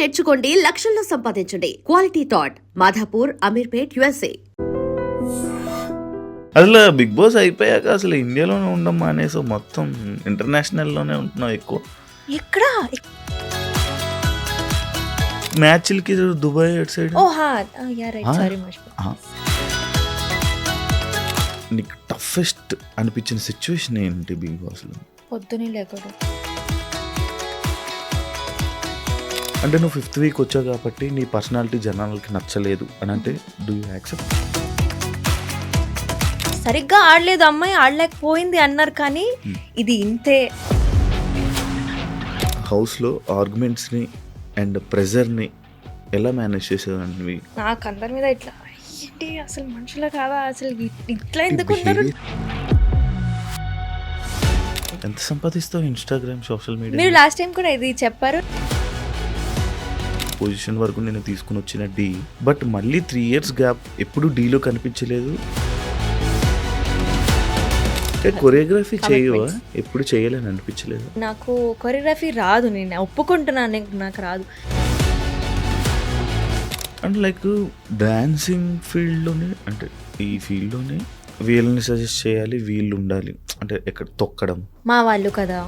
నేర్చుకోండి, లక్షల్లో సంపాదించండి. Quality thought Madhapur, Ameerpet, USA. అసలు బిగ్ బాస్ అయిపోయాక అసలు ఇండియాలోనే ఉండడం మానేసి మొత్తం ఇంటర్నేషనల్లోనే ఉంటున్నాం ఎక్కువ. ఎక్కడ మ్యాచ్లకి దుబాయ్ అటు సైడ్. నీకు టఫెస్ట్ అనిపించిన సిచ్యువేషన్ ఏంటి బిగ్ బాస్లో? పొద్దునే లేకూడదు అంటే నువ్వు 5th వీక్ వచ్చావు కాబట్టి నీ పర్సనాలిటీ జనాలకి నచ్చలేదు అని అంటే డూ యూ యాక్సెప్ట్? సరిగ్గా ఆడలేదు అమ్మాయి, ఆడలేకపోయింది అన్నారు, కానీ ఇది ఇంతే. హౌస్లో ఆర్గ్యుమెంట్స్ని అండ్ ప్రెజర్ని ఎలా మేనేజ్ చేసేదాన్ని? నాకు అందరి మీద ఇట్లా ఏంటి అసలు మనుషుల కాదా, అసలు ఇట్లా ఎందుకు ఉన్నారు? ఎంత సంపాదిస్తావు ఇన్స్టాగ్రామ్, సోషల్ మీడియా? మీరు లాస్ట్ టైం కూడా ఇది చెప్పారు. పొజిషన్ వరకు నేను తీసుకుని వచ్చిన డి, బట్ మళ్ళీ 3 years గ్యాప్ ఎప్పుడు డీలో కనిపించలేదు. కొరియోగ్రఫీ చేయవా? ఎప్పుడు చేయాలని అనిపించలేదు. నాకు కొరియోగ్రఫీ రాదు, నేను ఒప్పుకుంటున్నాను, నాకు రాదు. అండ్ లైక్ డాన్సింగ్ ఫీల్డ్లోనే, అంటే ఈ ఫీల్డ్లోనే వీళ్ళని సజెస్ట్ చేయాలి, వీళ్ళు ఉండాలి అంటే ఎక్కడ తొక్కడం. మా వాళ్ళు కదా,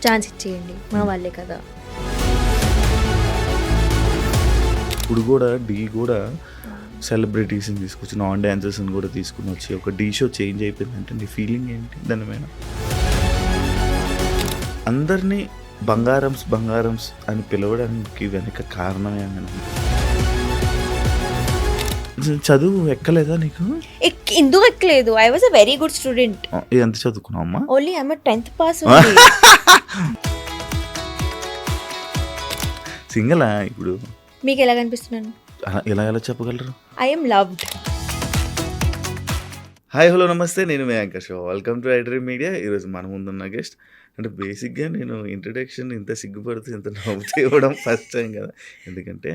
ఛాన్స్ ఇచ్చేయండి, మా వాళ్ళే కదా. ఇప్పుడు కూడా డీ కూడా సెలబ్రిటీస్ని తీసుకొచ్చి నాన్ డాన్సర్స్ని కూడా తీసుకుని వచ్చి ఒక డీ షో చేంజ్ అయిపోయిందంటే నీ ఫీలింగ్ ఏంటి దాని మీద? అందరినీ బంగారమ్స్ అని పిలవడానికి వెనక కారణమే అని. చదువు ఎక్కలేదా నీకు? ఎందుకు ఎక్కలేదు? I was a very good student. ఎంత చదువుకున్నావు అమ్మా? Only I am 10th pass. సింగలా ఇప్పుడు? మీకు ఎలా కనిపిస్తున్నాను? ఎలా చెప్పగలరు? I am loved. Hi, hello, నమస్తే. నేను మీ యాంకర్ షో. Welcome to iDream media. ఈరోజు మన ముందున్న గెస్ట్ అంటే బేసిక్గా నేను ఇంట్రడక్షన్ ఇంత సిగ్గుపడుతూ ఇంత నవ్వుతూ ఇవ్వడం ఫస్ట్ టైం కదా. ఎందుకంటే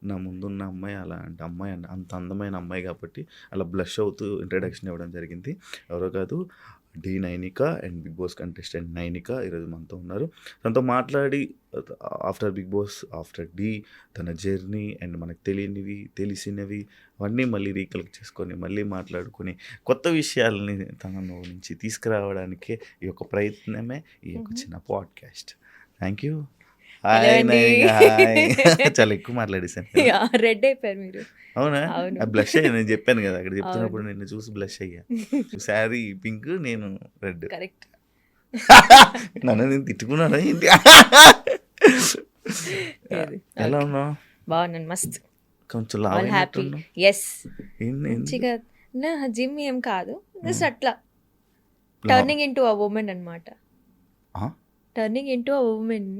నా ముందున్న అమ్మాయి అలాంటి అమ్మాయి, అంత అందమైన అమ్మాయి కాబట్టి అలా బ్లష్ అవుతూ ఇంట్రడక్షన్ ఇవ్వడం జరిగింది. ఎవరో కాదు, the Nainika and Bigg Boss contestant Nainika ఈరోజు మనతో ఉన్నారు. తనతో మాట్లాడి after big Boss, after the, తన జర్నీ అండ్ మనకు తెలియనివి తెలిసినవి అవన్నీ మళ్ళీ రీకలెక్ట్ చేసుకొని మళ్ళీ మాట్లాడుకొని కొత్త విషయాలని తన నుంచి తీసుకురావడానికే ఈ యొక్క ప్రయత్నమే ఈ యొక్క చిన్న podcast. Thank you. Hi Nainika. Hi. చాలా ఎక్కువ మాట్లాడేసాను. రెడ్ అయిపోయారు మీరు. అవునా? బ్లష్ అయ్యా, నేను చెప్పాను కదా అక్కడ చెప్తున్నప్పుడు, నిన్ను చూసి బ్లష్ అయ్యా. శారీ పింక్, నేను రెడ్. కరెక్ట్. నన్ను నేను తిట్టుకున్నాను ఏంటి? ఎలా ఉన్నావు? బాగున్నాను, మస్త్. కొంచెం హ్యాపీ. ఎస్, మంచిగా. నా జిమ్ ఏం కాదు, జస్ట్ అట్లా టర్నింగ్ ఇంటూ అ ఉమెన్ అన్నమాట. టర్నింగ్ ఇంటూ అ ఉమెన్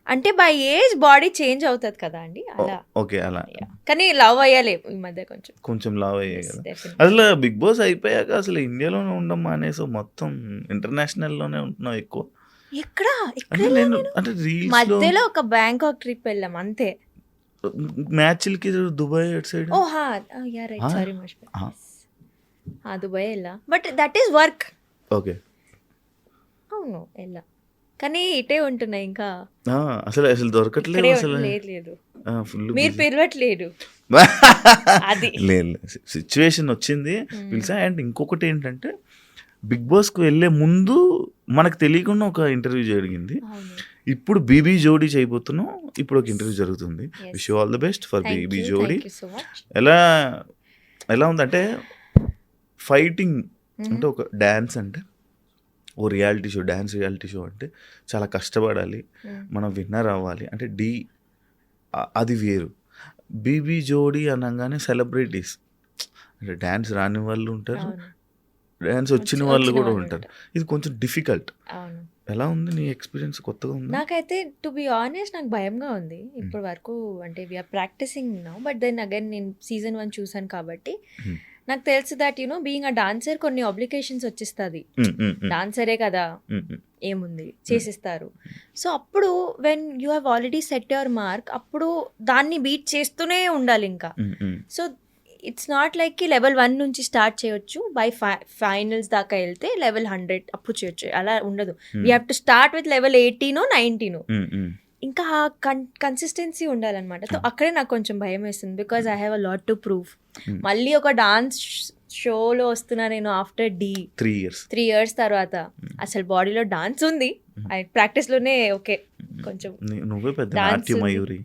అంటే బై ఏజ్ బాడీ చేంజ్ అవుతుంది కదా అండి, అలా. ఓకే, అలా. కానీ లవ్ అయ్యాలి ఈ మధ్య, కొంచెం లవ్ అయ్యాయి కదా. అసలు బిగ్ బాస్ అయిపోయాక అసలు ఇండియాలోనే ఉండడం మానేసి మొత్తం ఇంటర్నేషనల్లోనే ఉంటున్నాం ఎక్కువ. ఎక్కడ అంటే మధ్యలో ఒక బ్యాంకాక్ ట్రిప్ వెళ్ళాం అంతే. మ్యాచ్లకి దుబాయ్ అటు సైడ్. దుబాయ్ వెళ్ళా, but that is work. Okay, అవును వెళ్ళా, కానీ ఇటే ఉంటున్నాయి ఇంకా. అసలు దొరకట్లేదు. అసలు లేదు, మీరు పిలవట్లేదు. అది లేదు, సిచ్యువేషన్ వచ్చింది పిలిచా. అండ్ ఇంకొకటి ఏంటంటే బిగ్ బాస్కి వెళ్ళే ముందు మనకు తెలియకుండా ఒక ఇంటర్వ్యూ జరిగింది. ఇప్పుడు బీబీ జోడీ చేయబోతున్నాం. ఇప్పుడు ఒక ఇంటర్వ్యూ జరుగుతుంది. Wish you all the best for BB Jodi. ఎలా ఉందంటే ఫైటింగ్ అంటే ఒక డ్యాన్స్ అంటే ఓ reality show, dance reality show అంటే చాలా కష్టపడాలి, మనం విన్నర్ అవ్వాలి. అంటే డి అది వేరు. బీబీ జోడీ అనగానే సెలబ్రిటీస్ అంటే డ్యాన్స్ రాని వాళ్ళు ఉంటారు, డ్యాన్స్ వచ్చిన వాళ్ళు కూడా ఉంటారు. ఇది కొంచెం డిఫికల్ట్. ఎలా ఉంది నీ ఎక్స్పీరియన్స్? కొత్తగా ఉంది నాకైతే. టు బి ఆనెస్ట్, నాకు భయంగా ఉంది ఇప్పటి వరకు. అంటే we are practicing now, but then again నేను సీజన్ 1 చూసాను కాబట్టి నాకు తెలుసు that you know being a dancer కొన్ని ఆబ్లికేషన్స్ వచ్చేస్తుంది. డాన్సరే కదా, ఏముంది చేసిస్తారు. సో అప్పుడు when you have already set your mark, అప్పుడు దాన్ని బీట్ చేస్తూనే ఉండాలి ఇంకా. సో ఇట్స్ నాట్ లైక్ కి లెవెల్ 1 నుంచి స్టార్ట్ చేయొచ్చు, బై ఫైనల్స్ దాకా వెళ్తే లెవెల్ 100 అప్పుడు చేయొచ్చు, అలా ఉండదు. We have to start with level 18 or 19. ఇంకా ఆ కన్సిస్టెన్సీ ఉండాలన్నమాట. సో అక్కడే నాకు కొంచెం భయం వేస్తుంది, because I have a lot to prove. మళ్ళీ ఒక డాన్స్ షోలో వస్తున్నా నేను ఆఫ్టర్ 3 years తర్వాత. అసలు బాడీలో డాన్స్ ఉంది, ప్రాక్టీస్లోనే ఓకే కొంచెం నువ్వే పెద్ద డాన్స్ నాట్య మయూరి.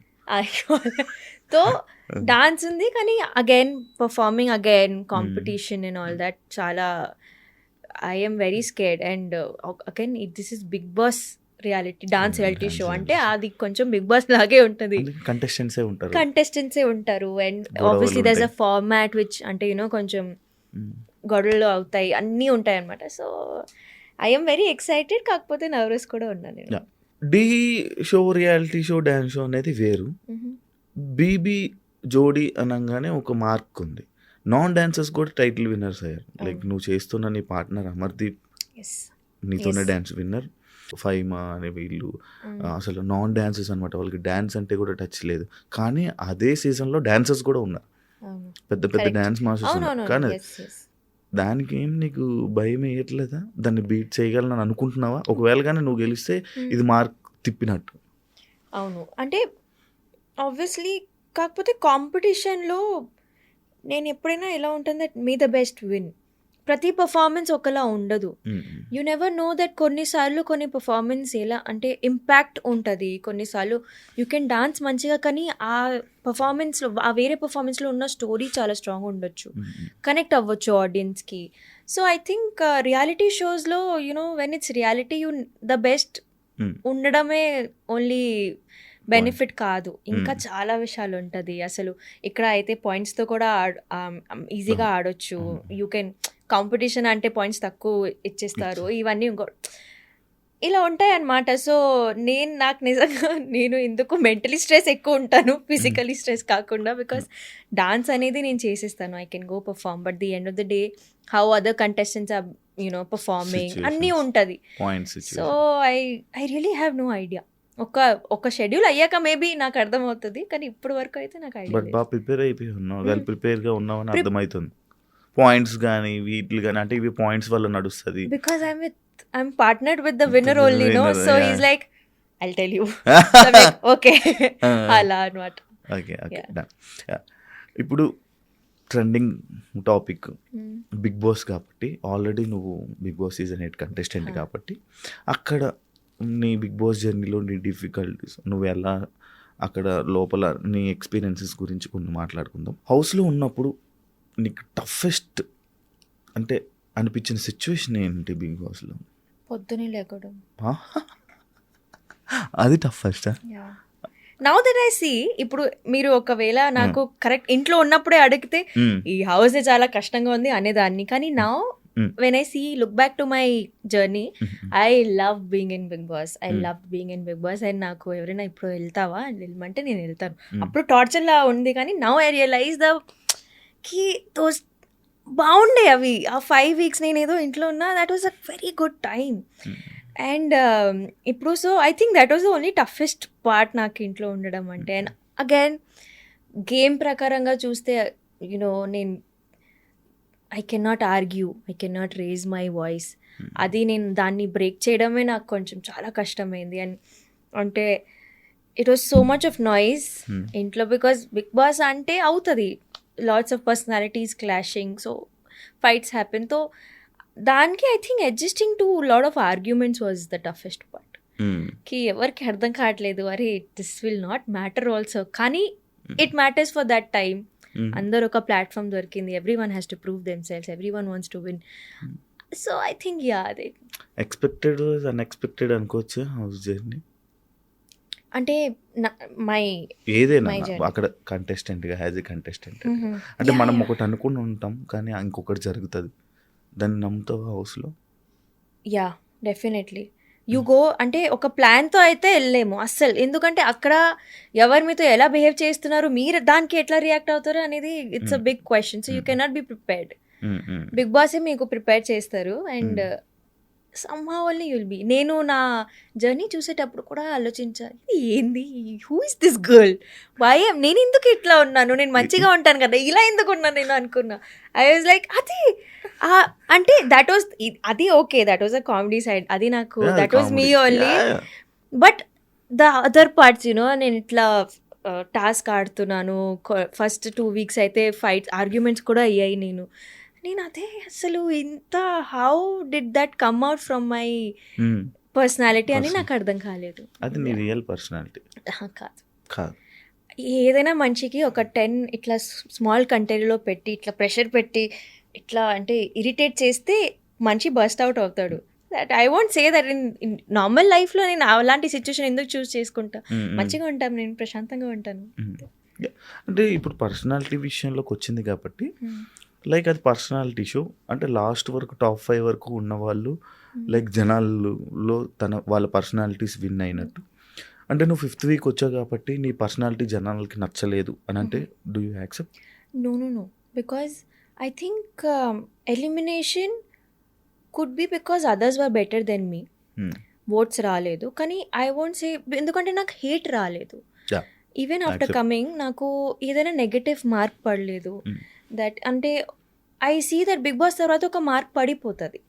తో డాన్స్ ఉంది, కానీ again performing again competition and all that చాలా I'm very scared. And again this is Bigg Boss dance reality show అంటే అది కొంచెం బిగ్ బాస్ లాగే ఉంటుంది, కంటెస్టెంట్సే ఉంటారు. And obviously there is a format which అంటే యూనో కొంచెం గొడవలు అవుతాయి, అన్నీ ఉంటాయి అనమాట. సో ఐఎమ్ వెరీ ఎక్సైటెడ్, కాకపోతే నర్వస్ కూడా ఉన్నాను నేను. The show, reality show, dance show అనేది వేరు. బీబీ జోడీ అనగానే ఒక మార్క్ ఉంది. నాన్ డాన్సర్స్ కూడా టైటిల్ విన్నర్స్ అయ్యారు. లైక్ నువ్వు చేస్తున్న నీ పార్ట్నర్ అమర్దీప్ నీతోనే డాన్స్ విన్నర్, ఫైమా అనే వీళ్ళు అసలు నాన్ డాన్సర్స్ అనమాట. వాళ్ళకి డాన్స్ అంటే కూడా టచ్ లేదు, కానీ అదే సీజన్లో డాన్సర్స్ కూడా ఉన్నారు, పెద్ద పెద్ద డాన్స్ మాస్టర్స్ ఉన్నారు. కానీ దానికి ఏం నీకు భయం వేయట్లేదా? దాన్ని బీట్ చేయగలను అనుకుంటున్నావా? ఒకవేళ కానీ నువ్వు గెలిస్తే ఇది మార్క్ తిప్పినట్టు. అవును, అంటే ఆబ్వియస్లీ, కాకపోతే కాంపిటీషన్లో నేను ఎప్పుడైనా ఎలా ఉంటుంది that may the best win. ప్రతి పర్ఫార్మెన్స్ ఒకలా ఉండదు. యూ నెవర్ నో దట్ కొన్నిసార్లు కొన్ని పర్ఫార్మెన్స్ ఎలా అంటే ఇంపాక్ట్ ఉంటుంది, కొన్నిసార్లు యూ కెన్ డాన్స్ మంచిగా, కానీ ఆ పర్ఫార్మెన్స్లో ఆ వేరే పర్ఫార్మెన్స్లో ఉన్న స్టోరీ చాలా స్ట్రాంగ్ ఉండొచ్చు, కనెక్ట్ అవ్వచ్చు ఆడియన్స్కి. సో ఐ థింక్ రియాలిటీ షోస్లో you know when it's reality the best ఉండడమే ఓన్లీ బెనిఫిట్ కాదు, ఇంకా చాలా విషయాలు ఉంటుంది. అసలు ఇక్కడ అయితే పాయింట్స్తో కూడా ఈజీగా ఆడొచ్చు. యూ కెన్ కాంపిటీషన్ అంటే పాయింట్స్ తక్కువ ఇచ్చేస్తారు, ఇవన్నీ ఇంకో ఇలా ఉంటాయి అన్నమాట. సో నాకు నిజంగా నేను ఎందుకు మెంటలీ స్ట్రెస్ ఎక్కువ ఉంటాను, ఫిజికలీ స్ట్రెస్ కాకుండా, బికాస్ డాన్స్ అనేది నేను చేసేస్తాను, I can go perform, but the end of the day how other contestants are you know performing అన్నీ ఉంటుంది. So I really have no idea. ఒక షెడ్యూల్ అయ్యాక మేబీ నాకు అర్థమవుతుంది, కానీ ఇప్పటి వరకు అయితే నాకు ఐడియా లేదు. బాగా ప్రిపేర్ అయిపోయి ఉన్నావు, వెల్ ప్రిపేర్గా ఉన్నావని అర్థమవుతుంది. పాయింట్స్ కానీ వీటిలు కానీ అంటే ఇవి పాయింట్స్ వల్ల నడుస్తుంది, because I'm partnered with the winner only, no? So he's like, I'll tell you. So I'm like, okay. అలా అన్నమాట. ఓకే ఇప్పుడు ట్రెండింగ్ టాపిక్ బిగ్ బాస్ కాబట్టి, ఆల్రెడీ నువ్వు బిగ్ బాస్ సీజన్ 8 కంటెస్టెంట్ కాబట్టి, అక్కడ నీ బిగ్ బాస్ జర్నీలో నీ డిఫికల్టీస్, నువ్వు ఎలా అక్కడ లోపల నీ ఎక్స్పీరియన్సెస్ గురించి కొన్ని మాట్లాడుకుందాం. హౌస్లో ఉన్నప్పుడు నీకు టఫెస్ట్ అంటే అనిపించిన సిచ్యువేషన్ ఏంటి బిగ్ బాస్లో? పొద్దునే లేకడం, అది toughest. Now that I see, ఇప్పుడు మీరు ఒకవేళ నాకు కరెక్ట్ ఇంట్లో ఉన్నప్పుడే అడిగితే ఈ హౌస్ చాలా కష్టంగా ఉంది అనేదాన్ని, కానీ now when I see look back to my journey, I love being in Bigg boss. I love being in Bigg Boss. And నాకు ఎవరైనా ఇప్పుడు వెళ్తావా వెళ్ళమంటే నేను వెళ్తాను. అప్పుడు టార్చర్లా ఉంది, కానీ నౌ ఐ రియలైజ్ దోస్ బాగుండే అవి. ఆ 5 weeks నేను ఏదో ఇంట్లో ఉన్నా, that was a very good time. And ఇప్పుడు so I think that was the only toughest part నాకు ఇంట్లో ఉండడం అంటే. అండ్ అగైన్ గేమ్ ప్రకారంగా చూస్తే యునో నేను I can not argue, I can not raise my voice. అది నేను దాన్ని బ్రేక్ చేయడమే నాకు కొంచెం చాలా కష్టమైంది. అండ్ అంటే it was so much of noise ఇంట్లో, బికాజ్ బిగ్ బాస్ అంటే అవుతుంది, lots of personalities clashing, so fights happen. So దానికి I think adjusting to lot of arguments was the toughest part. కి ఎవరికి అర్థం కావట్లేదు, అరే this will not matter also, కానీ it matters for that time. అందరు ఒక ప్లాట్ఫామ్ దొరికింది, every one has to prove themselves, every one wants to win. So I think అదే ఎక్స్పెక్టెడ్ అన్ఎక్స్పెక్టెడ్ అనుకోవచ్చు హౌస్ జర్నీ అంటే. మై ఏదైనా అక్కడ కంటెస్టెంట్గా as a contestant అంటే మనం ఒకటి అనుకుని ఉంటాం, కానీ ఇంకొకటి జరుగుతుంది, దాన్ని నమ్ముతావు హౌస్లో? Yeah definitely you go. అంటే ఒక ప్లాన్తో అయితే వెళ్ళలేము అస్సలు, ఎందుకంటే అక్కడ ఎవరు మీతో ఎలా బిహేవ్ చేస్తున్నారు, మీరు దానికి ఎట్లా రియాక్ట్ అవుతారు అనేది it's a big question. So you cannot be prepared. Bigg బాసే మీకు ప్రిపేర్ చేస్తారు. And somehow only you'll be. నేను నా జర్నీ చూసేటప్పుడు కూడా ఆలోచించాలి, ఏంది, who is this girl, why నేను ఎందుకు ఇట్లా ఉన్నాను, నేను మంచిగా ఉంటాను కదా, ఇలా ఎందుకు ఉన్నాను నేను అనుకున్నా. ఐ వాజ్ లైక్ అది అంటే దట్ వాజ్ అది okay, that was a comedy side, అది నాకు that was me only. But the other parts నేను ఇట్లా టాస్క్ ఆడుతున్నాను. ఫస్ట్ 2 వీక్స్ అయితే ఆర్గ్యుమెంట్స్ కూడా అయ్యాయి. నేను అదే అసలు ఇంత how did that come out from my personality అని నాకు అర్థం కాలేదు. అది నీ రియల్ పర్సనాలిటీ కాదు. కాదు. ఏదైనా మనిషికి ఒక 10 ఇట్లా స్మాల్ కంటైనర్లో పెట్టి ఇట్లా ప్రెషర్ పెట్టి ఇట్లా అంటే ఇరిటేట్ చేస్తే మనిషి బస్ట్ అవుట్ అవుతాడు. That I won't say that in normal లైఫ్లో నేను అలాంటి సిచ్యువేషన్ ఎందుకు చూస్ చేసుకుంటా. మంచిగా ఉంటాను, నేను ప్రశాంతంగా ఉంటాను. అంటే ఇప్పుడు పర్సనాలిటీ విషయంలోకి వచ్చింది కాబట్టి లైక్ అది పర్సనాలిటీ షో అంటే లాస్ట్ వరకు టాప్ 5 వరకు ఉన్న వాళ్ళు లైక్ జనాల్లో వాళ్ళ పర్సనాలిటీస్ విన్ అయినట్టు. అంటే నువ్వు 5th వీక్ వచ్చావు కాబట్టి నీ పర్సనాలిటీ జనాలకి నచ్చలేదు అని అంటే do you accept? No because I think elimination could be because others were better than me. Votes రాలేదు కానీ ఐ వోంట్ సే, ఎందుకంటే నాకు హేట్ రాలేదు. ఈవెన్ ఆఫ్టర్ కమింగ్ నాకు ఏదైనా నెగటివ్ మార్క్ పడలేదు. దట్ అంటే I see that Bigg Boss తర్వాత ఒక మార్క్ పడిపోతుంది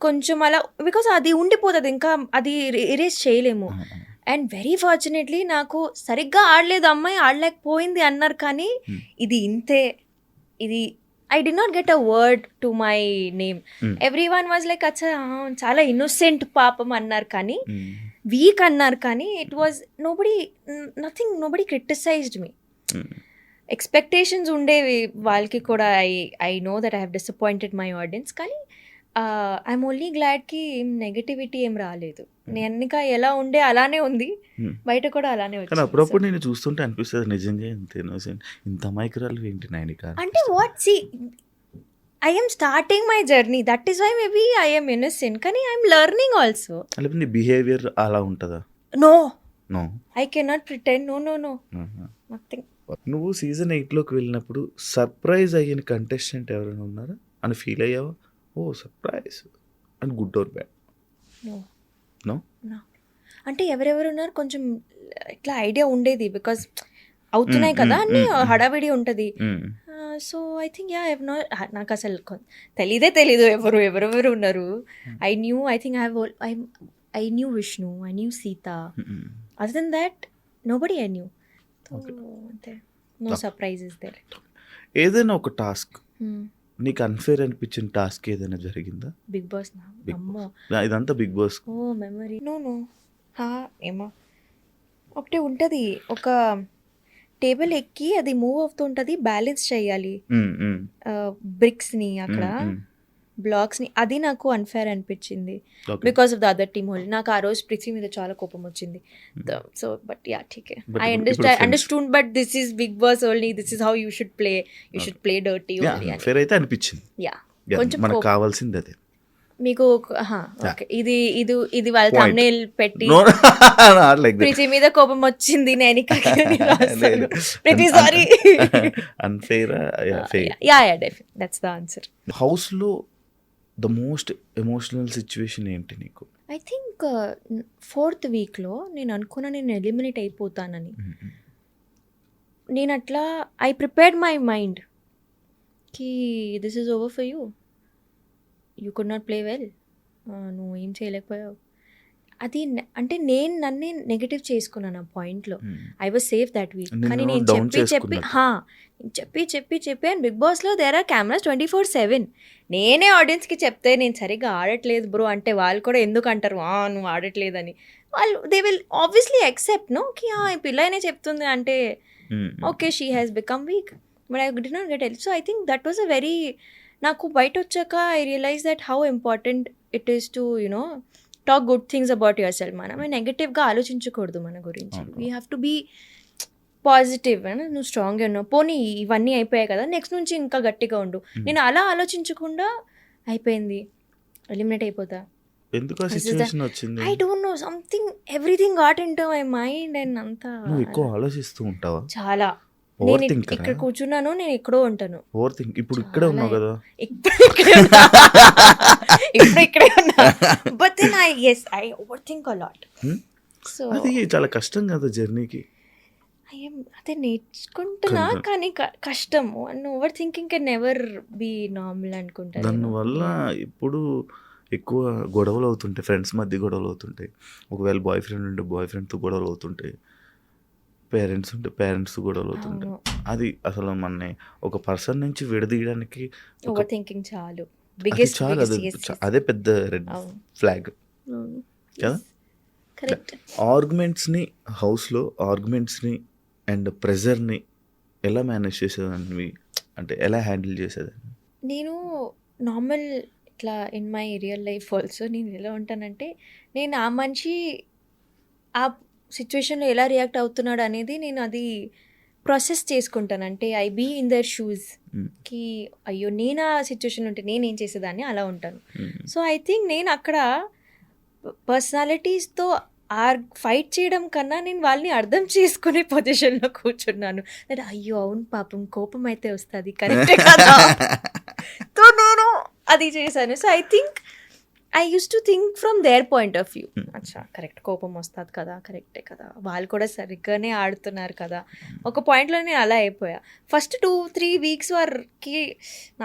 కొంచెం అలా, బికాస్ అది ఉండిపోతుంది, ఇంకా అది ఎరేజ్ చేయలేము. అండ్ వెరీ ఫార్చునేట్లీ నాకు సరిగ్గా ఆడలేదు అమ్మాయి, ఆడలేకపోయింది అన్నారు కానీ ఇది ఇంతే, ఇది I did not get a word to my name. Every one was like అచ్చా చాలా ఇన్నోసెంట్ పాపం అన్నారు కానీ, వీక్ అన్నారు కానీ, it was nobody criticised me. Expectations ఉండేవి వాళ్ళకి కూడా. I know that I have disappointed my audience కానీ ఐఎమ్ ఓన్లీ గ్లాడ్కి ఏం నెగటివిటీ ఏం రాలేదు. నేను ఎలా ఉండే అలానే ఉంది, బయట కూడా అలానే కానీ అప్పుడప్పుడు నేను చూస్తుంటే అనిపిస్తుంది నిజంగా ఇంత ఇన్నోసెంట్, ఇంత అమాయకురాలు ఏంటి నైనిక అంటే. What see I am starting my journey, that is why maybe I am innocent కానీ ఐఎమ్ లెర్నింగ్ ఆల్సో. లేకపోతే నీ బిహేవియర్ అలా ఉంటుందా? No no I cannot pretend. No nothing. నువ్వు సీజన్ 8లోకి వెళ్ళినప్పుడు సర్ప్రైజ్ అయిన కంటెస్టెంట్ ఎవరైనా ఉన్నారా అని ఫీల్ అయ్యావా? ఓ surprise and good or bad? No అంటే ఎవరెవరు ఉన్నారు కొంచెం ఇట్లా ఐడియా ఉండేది, బికాజ్ అవుతున్నాయి కదా అన్ని హడావిడి ఉంటుంది. సో ఐ థింక్ నాకు అసలు తెలీదు ఎవరెవరు ఉన్నారు. I think I knew Vishnu, I knew Sita, other than that nobody I knew. అంతే, నో సర్ప్రైజెస్ దేర్. ఏదైనా ఒక టాస్క్ నీకు అన్ఫేర్ అనిపించిన టాస్క్ ఏదైనా జరిగిందా? బిగ్ బాస్ ఇదంతా బిగ్ బాస్. ఓ మెమరీ. నో ఏమో ఒకటి ఉంటుంది, ఒక టేబుల్ ఎక్కి అది మూవ్ అవుతుంటుంది, బ్యాలెన్స్ చేయాలి బ్రిక్స్ని అక్కడ బ్లాక్స్ని. అది నాకు అన్ఫేర్ అనిపించింది because of the other team whole. నాకు ఆ రోజు పృథ్వీ మీద చాలా కోపం వచ్చింది. సో బట్ యా ఠీకే, I understood but this is Bigg Boss only, this is how you should play dirty only. Unfair అయితే అనిపించింది. యా కొంచెం మనకు కావాల్సింది అదే. మీకు ఓకే, ఇది వాళ్ళ థంబ్నెయిల్ పెట్టి ప్రీతి మీద కోపం వచ్చింది నేను Preethi sorry unfair. Yeah that's the answer. House లో ద మోస్ట్ ఎమోషనల్ సిచ్యువేషన్ ఏంటి నీకు? ఐ థింక్ 4th వీక్లో నేను అనుకున్నా నేను ఎలిమినేట్ అయిపోతానని. నేను అట్లా ఐ ప్రిపేర్డ్ మై మైండ్ కి this is over for you could not play well, నువ్వు ఏం చేయలేకపోయావు. అది అంటే నేను నన్నే నెగటివ్ చేసుకున్నాను ఆ పాయింట్లో. I was safe that week. కానీ నేను చెప్పి అండ్ బిగ్ బాస్లో దేర్ ఆర్ కెమెరాస్ 24/7. నేనే ఆడియన్స్కి చెప్తే నేను సరిగ్గా ఆడట్లేదు బ్రో అంటే వాళ్ళు కూడా ఎందుకు అంటారు నువ్వు ఆడట్లేదని. వాళ్ళు they will obviously accept no కి ఈ పిల్లనే చెప్తుంది అంటే okay she has become weak, but I did not get ఎల్. So I think that was a very, నాకు బయట వచ్చాక I realise that how important it is to talk good things about yourself. మనం నెగటివ్గా ఆలోచించకూడదు మన గురించి. We have to be positive. నువ్వు స్ట్రాంగ్గా ఉన్నావు, పోనీ ఇవన్నీ అయిపోయాయి కదా నెక్స్ట్ నుంచి ఇంకా గట్టిగా ఉండు. నేను అలా ఆలోచించకుండా అయిపోయింది ఎలిమినేట్ అయిపోతా. I don't know something everything got into my mind and అంతా. ఆలోచిస్తూ ఉంటావా? చాలా. నేను ఇక్కడ కూర్చున్నాను, నేను ఎక్కడో ఉంటాను. ఇప్పుడు ఇక్కడే ఉన్నావు కదా? ఇప్పుడు ఇక్కడే ఉన్నా, but then I overthink a lot. So అది చాలా కష్టం కదా జర్నీకి. అదే నేర్చుకుంటున్నా కానీ కష్టము. And overthinking can never be normal అనుకుంటా. దానివల్ల ఇప్పుడు ఎక్కువ గొడవలు అవుతుంటాయి, ఫ్రెండ్స్ మధ్య గొడవలు అవుతుంటాయి, ఒకవేళ బాయ్ ఫ్రెండ్ ఉంటే బాయ్ ఫ్రెండ్తో గొడవలు అవుతుంటాయి, పేరెంట్స్ ఉంటే పేరెంట్స్ గొడవలు అవుతుంటాయి. అవును. అది అసలు మనని ఒక పర్సన్ నుంచి విడదీయడానికి ఒక ఓవర్ థింకింగ్ చాలు. అది బిగ్గెస్ట్ చాలా బిగ్గెస్ట్ అది yes, yes. అదే పెద్ద రెడ్ అవును. ఫ్లాగ్ అవును. కదా. కరెక్ట్. ఆర్గ్యుమెంట్స్ని హౌస్లో ఆర్గ్యుమెంట్స్ని అండ్ ప్రెజర్ని ఎలా మేనేజ్ చేసేదాన్ని, అంటే ఎలా హ్యాండిల్ చేసేదాన్ని? నేను నార్మల్ ఇట్లా in my real life also నేను ఎలా ఉంటానంటే, నేను ఆ మనిషి ఆ సిచ్యువేషన్‌లో ఎలా రియాక్ట్ అవుతున్నాడు అనేది నేను అది ప్రాసెస్ చేసుకుంటాను. అంటే ఐ బీ ఇన్ దర్ షూస్‌కి అయ్యో! నేను ఆ సిచ్యువేషన్‌లో ఉంటే నేనేం చేసేదాన్ని అలా ఉంటాను. సో, ఐ థింక్ నేను అక్కడ పర్సనాలిటీస్‌తో ఫైట్ చేయడం కన్నా నేను వాళ్ళని అర్థం చేసుకునే పొజిషన్‌లో కూర్చున్నాను. దట్ అయ్యో! అవును పాపం కోపం అయితే వస్తది. కరెక్టే కదా! సో, నేను అది చేశాను. So, I think I used to think from their point of view. అచ్చా! కరెక్ట్ కోపం వస్తది కదా! కరెక్టే కదా! వాళ్ళు కూడా సరిగ్గానే ఆడుతున్నారు కదా! ఒక పాయింట్‌లో నేను అలా అయిపోయా. ఫస్ట్ 2-3 వీక్స్ వరకి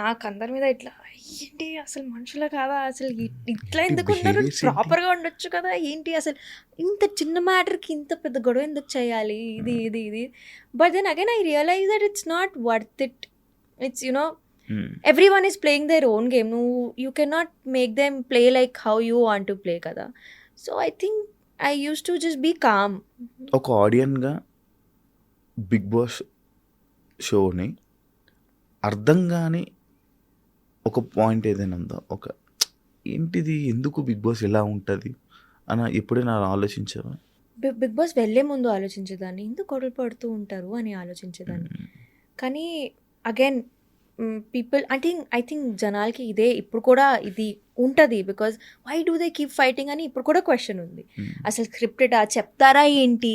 నాకు అందరి మీద ఇట్లా ఏంటి అసలు మనుషులా కాదా? అసలు ఇట్లా ఎందుకు ఉంటారు? బిహేవియర్స్ ఏంటి? ప్రాపర్‌గా ఉండొచ్చు కదా! ఏంటి అసలు ఇంత చిన్న మ్యాటర్‌కి ఇంత పెద్ద గొడవ ఎందుకు చేయాలి? ఇది. But then again I realise that it's not worth it. It's everyone is playing their own game. You can not make them play like how you want to play కదా. So I think I use to just be calm. ఒక ఆడియన్గా big boss షోని అర్థం కాని ఒక point ఏదైనా ఉందా? ఒక ఏంటిది, ఎందుకు బిగ్ బాస్ ఇలా ఉంటుంది అని ఎప్పుడైనా ఆలోచించావా? బిగ్ బాస్ వెళ్ళే ముందు ఆలోచించేదాన్ని, ఎందుకు గొడవలు పడుతూ ఉంటారు అని ఆలోచించేదాన్ని. కానీ అగైన్ పీపుల్ ఐ థింక్ జనాలకి ఇదే ఇప్పుడు కూడా ఇది ఉంటుంది. Because why do they keep fighting అని ఇప్పుడు కూడా క్వశ్చన్ ఉంది. అసలు స్క్రిప్టెడా చెప్తారా ఏంటి,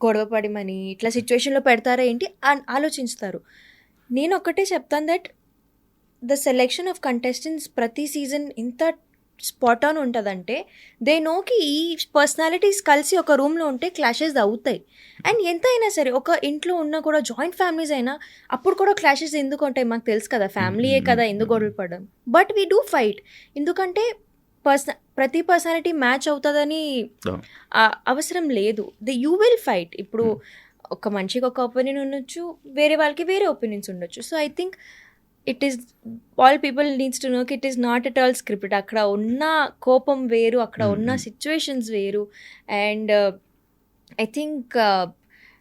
గొడవ పడిమని ఇట్లా సిచ్యువేషన్లో పెడతారా ఏంటి అని ఆలోచిస్తారు. నేను ఒక్కటే చెప్తాను that the selection of contestants ప్రతి సీజన్ ఇంత స్పాట్ ఆన్ ఉంటుందంటే దే నోకి ఈ పర్సనాలిటీస్ కలిసి ఒక రూమ్లో ఉంటే క్లాషెస్ అవుతాయి. అండ్ ఎంత అయినా సరే ఒక ఇంట్లో ఉన్నా కూడా జాయింట్ ఫ్యామిలీస్ అయినా అప్పుడు కూడా క్లాషెస్ ఎందుకు ఉంటాయి మాకు తెలుసు కదా, ఫ్యామిలీయే కదా ఎందుకు గొడవలు పడడం. బట్ వీ డూ ఫైట్, ఎందుకంటే ప్రతి పర్సనాలిటీ మ్యాచ్ అవుతుందని అవసరం లేదు. You will fight. ఇప్పుడు ఒక మనిషికి ఒక ఒపీనియన్ ఉండొచ్చు, వేరే వాళ్ళకి వేరే ఒపీనియన్స్ ఉండొచ్చు. So I think it is all people needs to know it is not at all scripted. అక్కడ ఉన్న కోపం వేరు, అక్కడ ఉన్న సిచ్యువేషన్స్ వేరు. And I think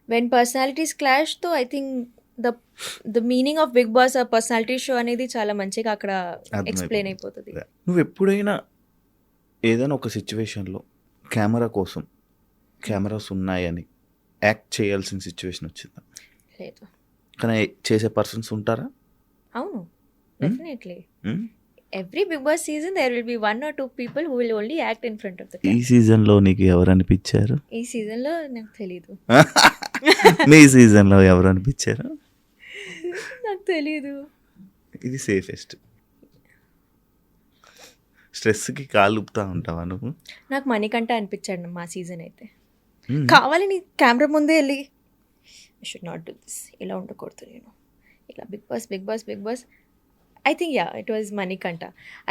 when personalities clash తో I think the meaning of Bigg Boss ఆ పర్సనాలిటీ షో అనేది చాలా మంచిగా అక్కడ ఎక్స్ప్లెయిన్ అయిపోతుంది. నువ్వు ఎప్పుడైనా ఏదైనా ఒక సిచ్యువేషన్లో కెమెరా కోసం కెమెరాస్ ఉన్నాయని యాక్ట్ చేయాల్సిన సిచ్యువేషన్ వచ్చిందా? లేదు. కానీ చేసే పర్సన్స్ ఉంటారా? అవును, definitely. Every Bigg Boss season there will be 1 or 2 people who will only act in front of the camera. ఈ సీజన్లో నీకు ఎవరు అనిపించారు? ఈ సీజన్లో నాకు తెలీదు. మీ సీజన్లో ఎవరు అనిపించారు? నాకు తెలీదు. ఇది సేఫెస్ట్. స్ట్రెస్కి కాలు ఊపుతా ఉంటావా నువ్వు? నాకు మణికంఠ అనిపించాడు మా సీజన్ అయితే. కావాలి నీ కెమెరా ముందే వెళ్ళి I should not do this, ఇలా ఉండకూడదు నేను, ఇలా Bigg boss I think it was Manikanta.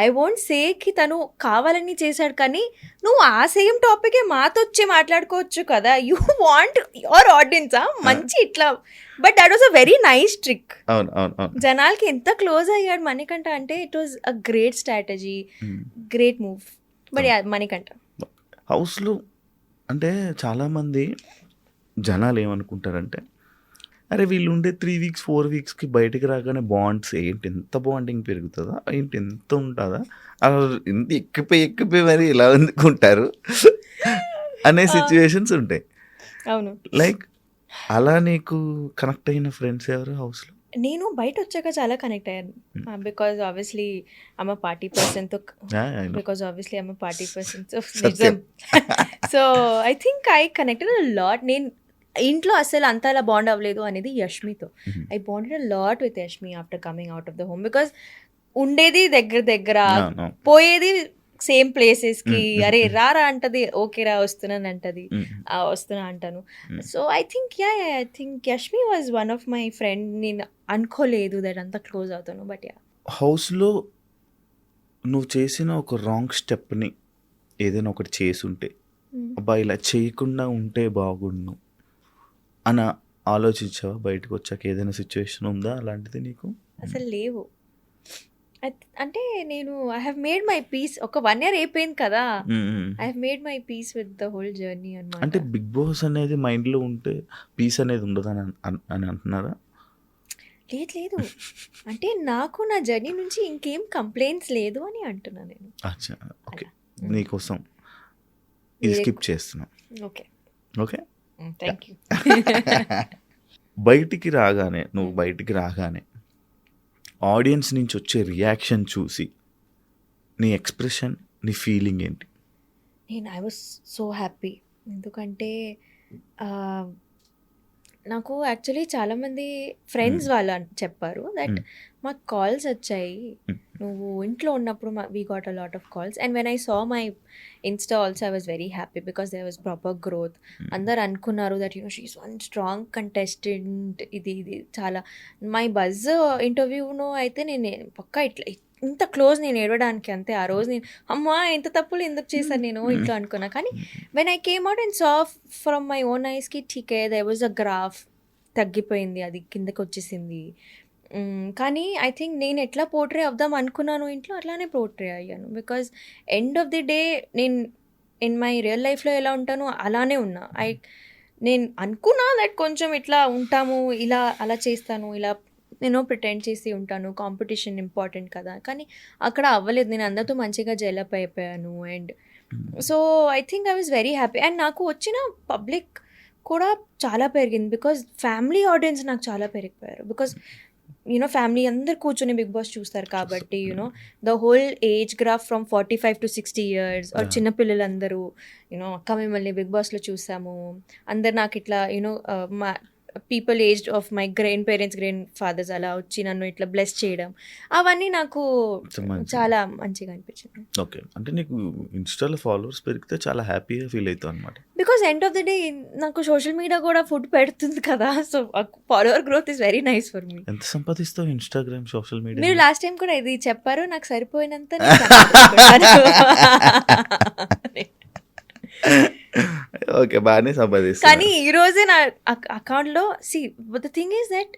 I won't say కి తను కావాలని చేశాడు, కానీ నువ్వు ఆ సేమ్ టాపికే మాతో వచ్చి మాట్లాడుకోవచ్చు కదా. యూ వాంట్ యువర్ ఆడియన్స్ మంచి ఇట్లా. But that was a very nice trick. జనాలకి ఎంత క్లోజ్ అయ్యాడు మణికంఠ అంటే it was a great strategy, great move. But Manikanta హౌస్లో అంటే చాలామంది జనాలు ఏమనుకుంటారంటే, అరే వీళ్ళు ఉండే 3 weeks 4 weeksకి బయటికి రాగానే బాండ్స్ ఏంటి ఎంత బాండింగ్ పెరుగుతుందా, ఏంటి ఎంత ఉంటుందా, అసలు ఎంత ఎక్కిపోయి మరి ఇలా అందుకుంటారు అనే సిచ్యువేషన్స్ ఉంటాయి. అవును. లైక్ అలా నీకు కనెక్ట్ అయిన ఫ్రెండ్స్ ఎవరు హౌస్లో? నేను బయట వచ్చాక చాలా కనెక్ట్ అయ్యాను. Because obviously I'm a party పర్సన్తో. So I think I connected a lot. నేను ఇంట్లో అసలు అంత అలా బాండ్ అవ్వలేదు అనేది యష్మితో. I bonded a lot with Yashmi after coming out of the home. Because ఉండేది దగ్గర, పోయేది సేమ్ ప్లేసెస్కి. అరే రారా అంటది, ఓకే రా వస్తున్నాను అంటది, వస్తున్నా అంటాను. So I think Yashmi was one of my friend. నేను అనుకోలేదు దట్ అంత క్లోజ్ అవుతాను. బట్ హౌస్లో నువ్వు చేసిన ఒక రాంగ్ స్టెప్ని ఏదైనా ఒకటి చేసుంటే అబ్బా ఇలా చేయకుండా ఉంటే బాగుండు అని ఆలోచించావా? బయటకు వచ్చాక ఏదైనా సిచ్యువేషన్ ఉందా అలాంటిది నీకు? అసలు లేవు. అంటే నేను I have made my peace. ఒక 1 year అయిపోయింది కదా, I have made my peace with the whole journey అంటే అనమాట. బిగ్ బాస్ అనేది మైండ్లో ఉంటే పీస్ అనేది ఉండదు అని అంటున్నారా? లేదు అంటే నాకు నా జర్నీ నుంచి ఇంకేం కంప్లైంట్స్ లేదు అని అంటున్నా నేను. అచ్చా, ఓకే. అలా. నీకోసం ఇది మీరే- స్కిప్ చేస్తున్నాం. Okay, okay. Thank you. నువ్వు బయటికి రాగానే ఆడియన్స్ నుంచి వచ్చే రియాక్షన్ చూసి నీ ఎక్స్ప్రెషన్, నీ ఫీలింగ్ ఏంటి? I was so happy. ఎందుకంటే ఆ, నాకు యాక్చువల్లీ చాలామంది ఫ్రెండ్స్ వాళ్ళు చెప్పారు దట్ మాకు కాల్స్ వచ్చాయి, నువ్వు ఇంట్లో ఉన్నప్పుడు we got a lot of calls. And when I saw my Insta also I was very happy because there was proper growth. అందరు అనుకున్నారు that she is one strong contestant. ఇది చాలా మై బజ్ ఇంటర్వ్యూను అయితే నేను పక్కా ఇట్లా ఇంత క్లోజ్ నేను ఏడవడానికి అంతే. ఆ రోజు నేను అమ్మా ఇంత తప్పులు ఎందుకు చేశాను నేను ఇంట్లో అనుకున్నా. కానీ when I came out and saw from my own ఐస్కి ఠీకే దేర్ వాజ్ అ గ్రాఫ్, తగ్గిపోయింది, అది కిందకి వచ్చేసింది. కానీ ఐ థింక్ నేను ఎట్లా పోర్ట్రే అవుదాం అనుకున్నాను ఇంట్లో అట్లానే పోర్ట్రే అయ్యాను. Because end of the day నేను ఇన్ మై రియల్ లైఫ్లో ఎలా ఉంటానో అలానే ఉన్నా. నేను అనుకున్నా దట్ కొంచెం ఇట్లా ఉంటాము, ఇలా అలా చేస్తాను, ఇలా నేను ప్రిటెండ్ చేసి ఉంటాను, కాంపిటీషన్ ఇంపార్టెంట్ కదా. కానీ అక్కడ అవ్వలేదు, నేను అందరితో మంచిగా జెలప్ అయిపోయాను. And so I think I was very happy. And నాకు వచ్చిన పబ్లిక్ కూడా చాలా పెరిగింది బికాజ్ ఫ్యామిలీ ఆడియన్స్ నాకు చాలా పెరిగిపోయారు. బికాజ్ ఫ్యామిలీ అందరు కూర్చొని బిగ్ బాస్ చూస్తారు కాబట్టి the whole age graph from 45 to 60 years or చిన్నపిల్లలందరూ అక్క మిమ్మల్ని బిగ్ బాస్లో చూసాము, అందరు నాకు ఇట్లా మా people aged of my grandparents, grandfathers అలా వచ్చి నన్ను ఇట్లా బ్లెస్ చేయడం, అవన్నీ నాకు చాలా మంచిగా అనిపించింది. ఓకే, అంటే నీకు ఇన్స్టాలో ఫాలోవర్స్ పెరిగితే చాలా హ్యాపీగా ఫీల్ అవుతావు అనమాట. Because end of the day నాకు సోషల్ మీడియా కూడా ఫుడ్ పెడుతుంది కదా, so follower growth is very nice for me. ఎంత సంపాదిస్తావు ఇన్స్టాగ్రామ్, సోషల్ మీడియా? మీరు లాస్ట్ టైం కూడా ఇది చెప్పారు, నాకు సరిపోయినంత నేను సంపాదించుకుంటాను. ఓకే, బాగానే సంపాదిస్తా. కానీ ఈ రోజే నా అకౌంట్లో the thing is that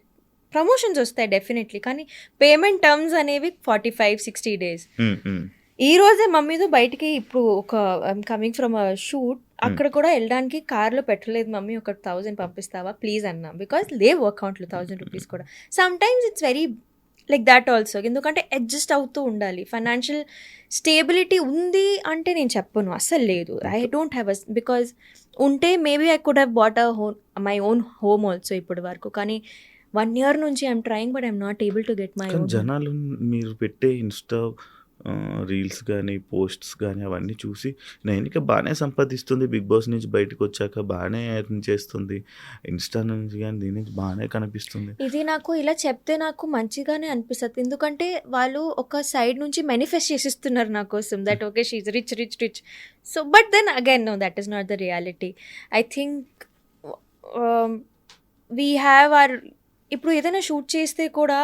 promotions వస్తాయి డెఫినెట్లీ, కానీ పేమెంట్ టర్మ్స్ అనేవి 45-60 days. ఈ రోజే మమ్మీతో బయటికి ఇప్పుడు ఒక కమింగ్ ఫ్రమ్ అ షూట్, అక్కడ కూడా వెళ్ళడానికి కార్లో పెట్టలేదు మమ్మీ, ఒక 1000 పంపిస్తావా ప్లీజ్ అన్నా. బికాస్ లేవు అకౌంట్లో 1000 rupees కూడా. Some times it's very like that also, ఎందుకంటే అడ్జస్ట్ అవుతూ ఉండాలి. ఫైనాన్షియల్ స్టేబిలిటీ ఉంది అంటే నేను చెప్పను, అస్సలు లేదు. ఐ డోంట్ హ్యావ్ బికాజ్ ఉంటే maybe I could have bought a my own home also ఇప్పటి వరకు. కానీ 1 year నుంచి I'm trying but I'm not able to get my own. జనాలు మీరు పెట్టే ఇన్స్టా రీల్స్ కానీ పోస్ట్స్ కానీ అవన్నీ చూసి నైనిక బాగానే సంపాదిస్తుంది, బిగ్ బాస్ నుంచి బయటకు వచ్చాక బాగానే ఎర్న్ చేస్తుంది, ఇన్స్టా నుంచి కానీ దీని నుంచి బాగానే కనిపిస్తుంది. ఇది నాకు ఇలా చెప్తే నాకు మంచిగానే అనిపిస్తుంది, ఎందుకంటే వాళ్ళు ఒక సైడ్ నుంచి మేనిఫెస్ట్ చేసిస్తున్నారు నా కోసం that okay she's rich rich rich. So but then again no, that is not the reality. I think we have are, ఇప్పుడు ఏదైనా షూట్ చేస్తే కూడా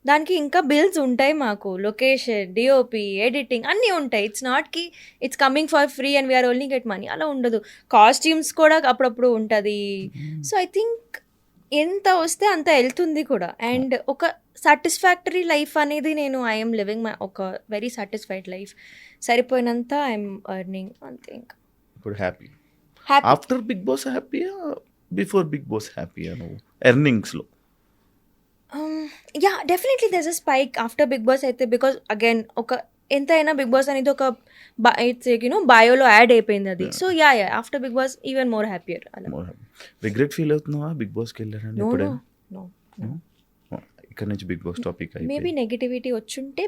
దానికి ఇంకా బిల్స్ ఉంటాయి మాకు, లొకేషన్, డిఓపి, ఎడిటింగ్ అన్నీ ఉంటాయి. ఇట్స్ నాట్ కి it's coming for free and we're only get money, అలా ఉండదు. కాస్ట్యూమ్స్ కూడా అప్పుడప్పుడు ఉంటుంది. సో ఐ థింక్ ఎంత వస్తే అంత వెళ్తుంది కూడా. అండ్ ఒక సాటిస్ఫాక్టరీ లైఫ్ అనేది నేను ఐఎమ్ లివింగ్ మై ఒక వెరీ సాటిస్ఫైడ్ లైఫ్, సరిపోయినంత ఐఎమ్ ఎర్నింగ్ అంతే. ఇంకా ఇప్పుడు happy happy. After big Boss హ్యాపీయా, బిఫోర్ బిగ్ బాస్ హ్యాపీయా నువ్వు ఎర్నింగ్స్లో? Yeah definitely there's a spike after big Boss అయితే, బికాజ్ అగైన్ ఒక ఎంతైనా బిగ్ బాస్ అనేది ఒక ఇట్స్ బయోలో యాడ్ అయిపోయింది అది. So yeah after big Boss even more happier. అలా రిగ్రెట్ ఫీల్ అవుతున్నావా బిగ్ బాస్కి వెళ్ళారని? నో ఎప్పుడైనా నో ఇక్కడ నుంచి బిగ్ బాస్ టాపిక్ మేబీ అయిపోయింది. నెగిటివిటీ వచ్చుంటే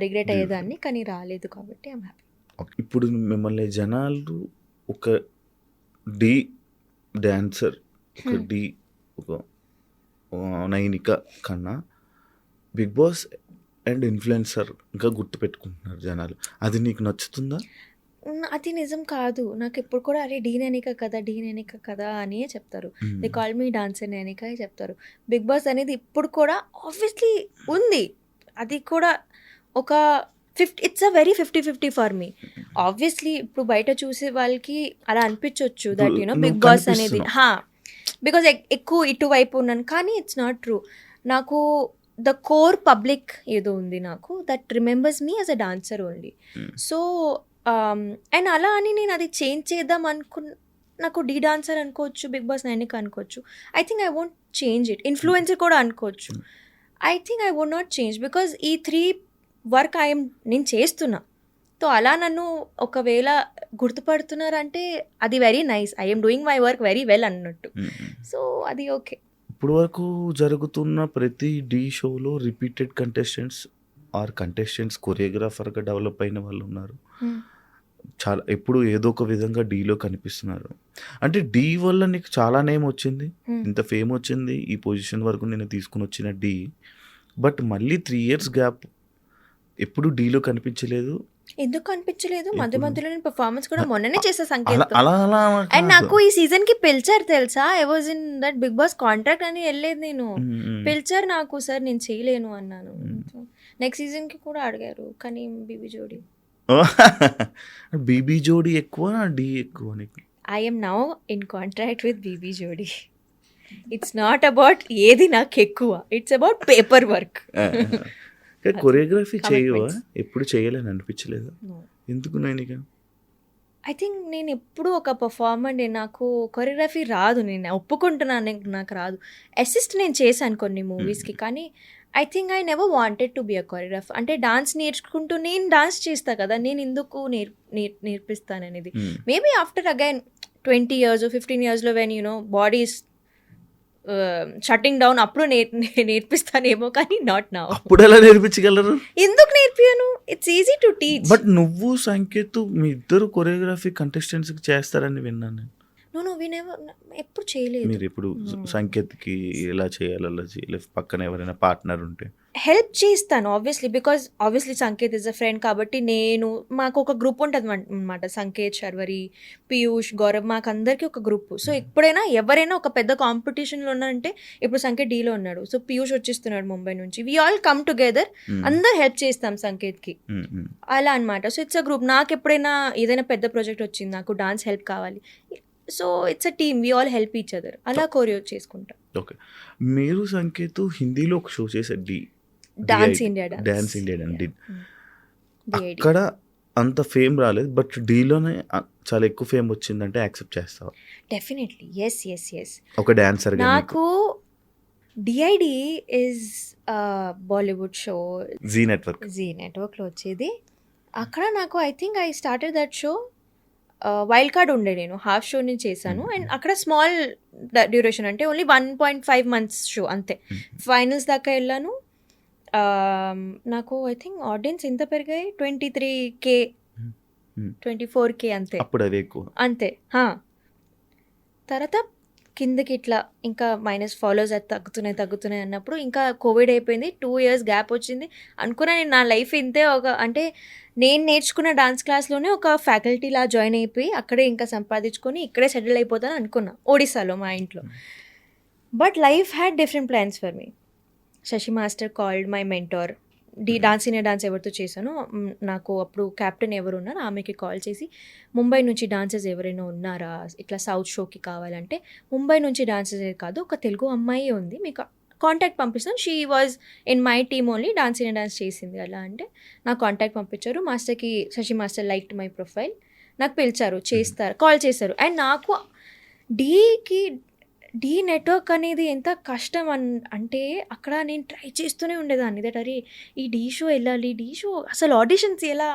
రిగ్రెట్ అయ్యేదాన్ని, కానీ రాలేదు కాబట్టి ఐఎమ్ హ్యాపీ. ఇప్పుడు మిమ్మల్ని జనాలు ఒక డి డాన్సర్, ఒక డి ఒక నైనిక కన్నా బిగ్ బాస్ అండ్ ఇన్ఫ్లుయెన్సర్ ఇంకా గుర్తుపెట్టుకుంటున్నారు జనాలు. అది నీకు నచ్చుతుందా? అది నిజం కాదు. నాకు ఎప్పుడు కూడా అరే డీ నైనిక కదా అని చెప్తారు. They call me dancer Nainika చెప్తారు. బిగ్ బాస్ అనేది ఇప్పుడు కూడా ఆబ్వియస్లీ ఉంది, అది కూడా ఒక it's a very 50-50 for me. Obviously ఇప్పుడు బయట చూసే వాళ్ళకి అలా అనిపించవచ్చు దట్ యూనో బిగ్ బాస్ అనేది బికాజ్ ఎక్కువ ఇటువైపు ఉన్నాను, కానీ ఇట్స్ నాట్ ట్రూ. నాకు ద కోర్ పబ్లిక్ ఏదో ఉంది నాకు that remembers me as a dancer only. So and అలా అని నేను అది చేంజ్ చేద్దాం నాకు డీ డాన్సర్ అనుకోవచ్చు, బిగ్ బాస్ నైన్కి అనుకోవచ్చు. I think I won't change it. Influencer కూడా అనుకోవచ్చు. I think I won't not change because ఈ 3 వర్క్ నేను చేస్తున్నా. సో అలా నన్ను ఒకవేళ గుర్తుపడుతున్నారంటే అది very nice. I'm doing my work very well అన్నట్టు. సో అది ఓకే. ఇప్పుడు వరకు జరుగుతున్న ప్రతి డీ షోలో రిపీటెడ్ కంటెస్టెంట్స్ కొరియోగ్రాఫర్గా డెవలప్ అయిన వాళ్ళు ఉన్నారు. చాలా ఎప్పుడు ఏదో ఒక విధంగా డీలో కనిపిస్తున్నారు. అంటే డీ వల్ల నీకు చాలా నేమ్ వచ్చింది, ఇంత ఫేమ్ వచ్చింది, ఈ పొజిషన్ వరకు నేను తీసుకుని వచ్చిన డీ. బట్ మళ్ళీ 3 years గ్యాప్, ఎప్పుడు డీలో కనిపించలేదు. ఎందుకు అనిపించలేదు? మధ్యలో నేను పర్ఫార్మెన్స్ కూడా మొన్ననే చేసా సంకేత్. అలా అండ్ నాకు ఈ సీజన్ కి పిలిచారు తెలుసా. I was in that Bigg Boss contract అని వెళ్ళలేదు నేను. పిలిచారు నాకు, సార్ నేను చేయలేను అన్నాను. నెక్స్ట్ సీజన్ కి కూడా అడిగారు, కానీ బీబీ జోడీ ఎక్కువ, డీ ఎక్కువ నీకు? I'm now in contract with BB Jodi. It's not about ఏది నాకు ఎక్కువ, it's about paper work. Choreography చేయవా? ఎప్పుడు చేయలేని అనిపించలేదు? ఎందుకు? నేను ఐ థింక్ నేను ఎప్పుడు ఒక పర్ఫార్మర్, నాకు కొరియోగ్రఫీ రాదు. నేను ఒప్పుకుంటున్నాను, నాకు రాదు. అసిస్ట్ నేను చేశాను కొన్ని మూవీస్కి, కానీ I think I never wanted to be a choreographer. అంటే డాన్స్ నేర్చుకుంటూ నేను డాన్స్ చేస్తా కదా, నేను ఎందుకు నేర్పిస్తాను అనేది. Maybe after again 20 years or 15 years when body is shutting down, అప్పుడు నేర్పిస్తానేమో, కానీ నాట్ నౌ. అప్పుడు ఎలా నేర్పించగలరు? ఎందుకు నేర్పియను? It's easy to teach. But నువ్వు సంకేత్ మీ ఇద్దరు కొరియోగ్రఫీ కంటెస్టెంట్స్ చేస్తారని విన్నాను నేను. నో వి నెవర్, ఎప్పుడు చేయలేదు. మీరు ఇప్పుడు సంకేత్కి ఎలా చేయాలి, అలా చేయలేదు. పక్కన ఎవరైనా పార్ట్నర్ ఉంటే హెల్ప్ చేస్తాను obviously, because obviously Sanket is a friend కాబట్టి. మాకు ఒక గ్రూప్ ఉంటుంది అనమాట, సంకేత్, శర్వరి, పీయూష్, గౌరవ్, మాకు అందరికీ ఒక గ్రూప్. సో ఎప్పుడైనా ఎవరైనా ఒక పెద్ద కాంపిటీషన్లో ఉన్నారంటే, ఇప్పుడు సంకేత్ డీలో ఉన్నాడు, సో పీయూష్ వచ్చేస్తున్నాడు ముంబై నుంచి, వీ ఆల్ కమ్ టుగెదర్, అందరు హెల్ప్ చేస్తాం సంకేత్కి, అలా అనమాట. So it's a group. నాకు ఎప్పుడైనా ఏదైనా పెద్ద ప్రాజెక్ట్ వచ్చింది, నాకు డాన్స్ హెల్ప్ కావాలి, so it's a team, we all help each other, అలా కోరియో చేసుకుంటాం. ఓకే. మీరు సంకేత్ హిందీలో ఒక షో చేశారు, డాన్స్ ఇండియా డి. అక్కడ అంత ఫేమ్ రాలేదు, బట్ డీలోనే చాలా ఎక్కువ ఫేమ్ వచ్చిందంటే యాక్సెప్ట్ చేస్తావా? Definitely, yes. ఒక డాన్సర్ నాకు DID is Bollywood show, Zee నెట్వర్క్లో వచ్చేది. అక్కడ నాకు I think I started that show, wild card ఉండే, నేను హాఫ్ షో నేను చేశాను. అండ్ అక్కడ స్మాల్ డ్యూరేషన్, అంటే ఓన్లీ 1.5 months షో అంతే. ఫైనల్స్ దాకా వెళ్ళాను. నాకు ఐ థింక్ ఆడియన్స్ ఎంత పెరిగాయి, 23K 24K అంతే. అప్పుడు అది ఎక్కువ అంతే. తర్వాత కిందకి ఇట్లా ఇంకా మైనస్ ఫాలోవర్స్ అది తగ్గుతున్నాయి అన్నప్పుడు ఇంకా కోవిడ్ అయిపోయింది, 2 years గ్యాప్ వచ్చింది. అనుకున్నా నేను నా లైఫ్ ఇంతే, అంటే నేను నేర్చుకున్న డాన్స్ క్లాస్లోనే ఒక ఫ్యాకల్టీలా జాయిన్ అయిపోయి అక్కడే ఇంకా సంపాదించుకొని ఇక్కడే సెటిల్ అయిపోతాను అనుకున్నా, ఒడిశాలో మా ఇంట్లో. But life had different plans for me. Shashi master called my mentor. Dance India Dance ఎవరితో చేశానో, నాకు అప్పుడు క్యాప్టెన్ ఎవరు ఉన్నారు, ఆమెకి కాల్ చేసి, ముంబై నుంచి డాన్సర్స్ ఎవరైనా ఉన్నారా ఇట్లా సౌత్ షోకి కావాలంటే, ముంబై నుంచి డాన్సర్స్ కాదు, ఒక తెలుగు అమ్మాయి ఉంది, మీకు కాంటాక్ట్ పంపిస్తాను, she was in my team only, Dance India Dance చేసింది అలా అంటే నాకు కాంటాక్ట్ పంపించారు. మాస్టర్కి, Shashi master liked my profile, నాకు పిలిచారు, కాల్ చేశారు. అండ్ నాకు డీ నెట్వర్క్ అనేది ఎంత కష్టం అంటే అక్కడ నేను ట్రై చేస్తూనే ఉండేదాన్ని, దట్ అరే ఈ డీ షో వెళ్ళాలి, డీ షో అసలు ఆడిషన్స్ ఎలా,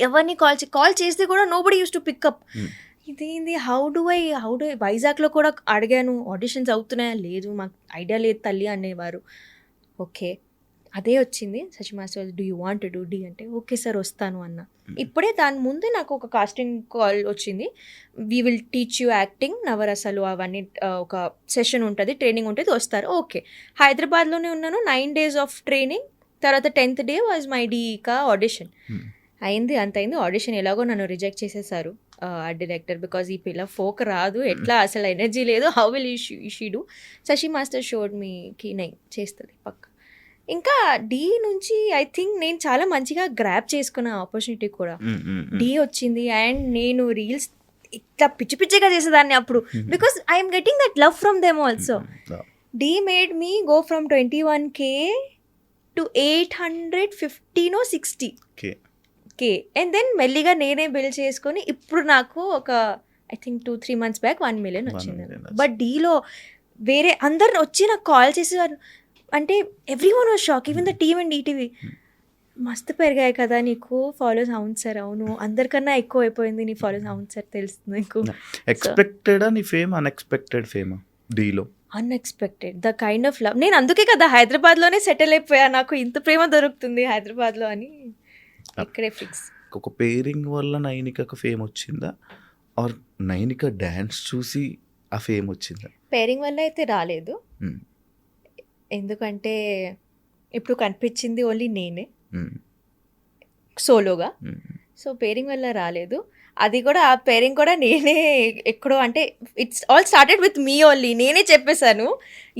ఎవరిని కాల్ చేస్తే కూడా నోబడి యూస్ టు పికప్. ఇదేంది, హౌ డు ఐ వైజాగ్లో కూడా అడిగాను, ఆడిషన్స్ అవుతున్నాయా, లేదు మాకు ఐడియా లేదు తల్లి అనేవారు. ఓకే, అదే వచ్చింది. Sashi master, do you want to do Dhee అంటే, ఓకే సార్ వస్తాను అన్న. ఇప్పుడే దాని ముందే నాకు ఒక కాస్టింగ్ కాల్ వచ్చింది, we will teach you acting, నవరసాలు అవన్నీ ఒక సెషన్ ఉంటుంది, ట్రైనింగ్ ఉంటుంది, వస్తారు. ఓకే, హైదరాబాద్లోనే ఉన్నాను, 9 days ఆఫ్ ట్రైనింగ్. తర్వాత 10th day వాజ్ మై డీకా ఆడిషన్. అయింది, ఆడిషన్ ఎలాగో నన్ను రిజెక్ట్ చేసేసారు ఆ డైరెక్టర్, బికాజ్ ఈ పిల్ల ఫోక్ రాదు, ఎట్లా అసలు ఎనర్జీ లేదు, how will she do. Shashi master షోడ్ మీకి నై చేస్తుంది పక్క. ఇంకా డి నుంచి ఐ థింక్ నేను చాలా మంచిగా గ్రాప్ చేసుకున్న ఆపర్చునిటీ కూడా. డి వచ్చింది అండ్ నేను రీల్స్ ఇట్లా పిచ్చి పిచ్చిగా చేసేదాన్ని అప్పుడు, because I'm getting that love from them also. Dhee made me go from 21K to 850 or 60K and then మెల్లిగా నేనే బిల్డ్ చేసుకొని ఇప్పుడు నాకు ఒక I think 2-3 months back 1 million వచ్చింది. బట్ డీలో వేరే అందరు వచ్చి నాకు కాల్ చేసేవారు, అంటే everyone was shock, even the team and ETV. మస్తు పెరిగాయి కదా నీకు ఫాలోస్, అవును సార్ అవును, అందరికన్నా ఎక్కువ అయిపోయింది నీ ఫాలోస్, అవును సార్ తెలుస్తుంది నీకు. ఎక్స్పెక్టెడా నీ ఫేమ్, అన్ఎక్స్పెక్టెడ్ ఫేమా డీలో? Unexpected, the kind of love. నేను అందుకే కదా హైదరాబాద్లోనే సెటిల్ అయిపోయా, నాకు ఇంత ప్రేమ దొరుకుతుంది హైదరాబాద్లో అని ఇక్కడే ఫిక్స్. ఒక పేరింగ్ వల్ల నైనికకు ఫేమ్ వచ్చిందా, ఆర్ నైనిక డ్యాన్స్ చూసి ఆ ఫేమ్ వచ్చిందా? పేరింగ్ వల్ల అయితే రాలేదు, ఎందుకంటే ఇప్పుడు కనిపించింది ఓన్లీ నేనే సోలోగా. సో పేరింగ్ వల్ల రాలేదు. అది కూడా ఆ పేరింగ్ కూడా నేనే ఎక్కడో, అంటే it's all started with me only, నేనే చెప్పేశాను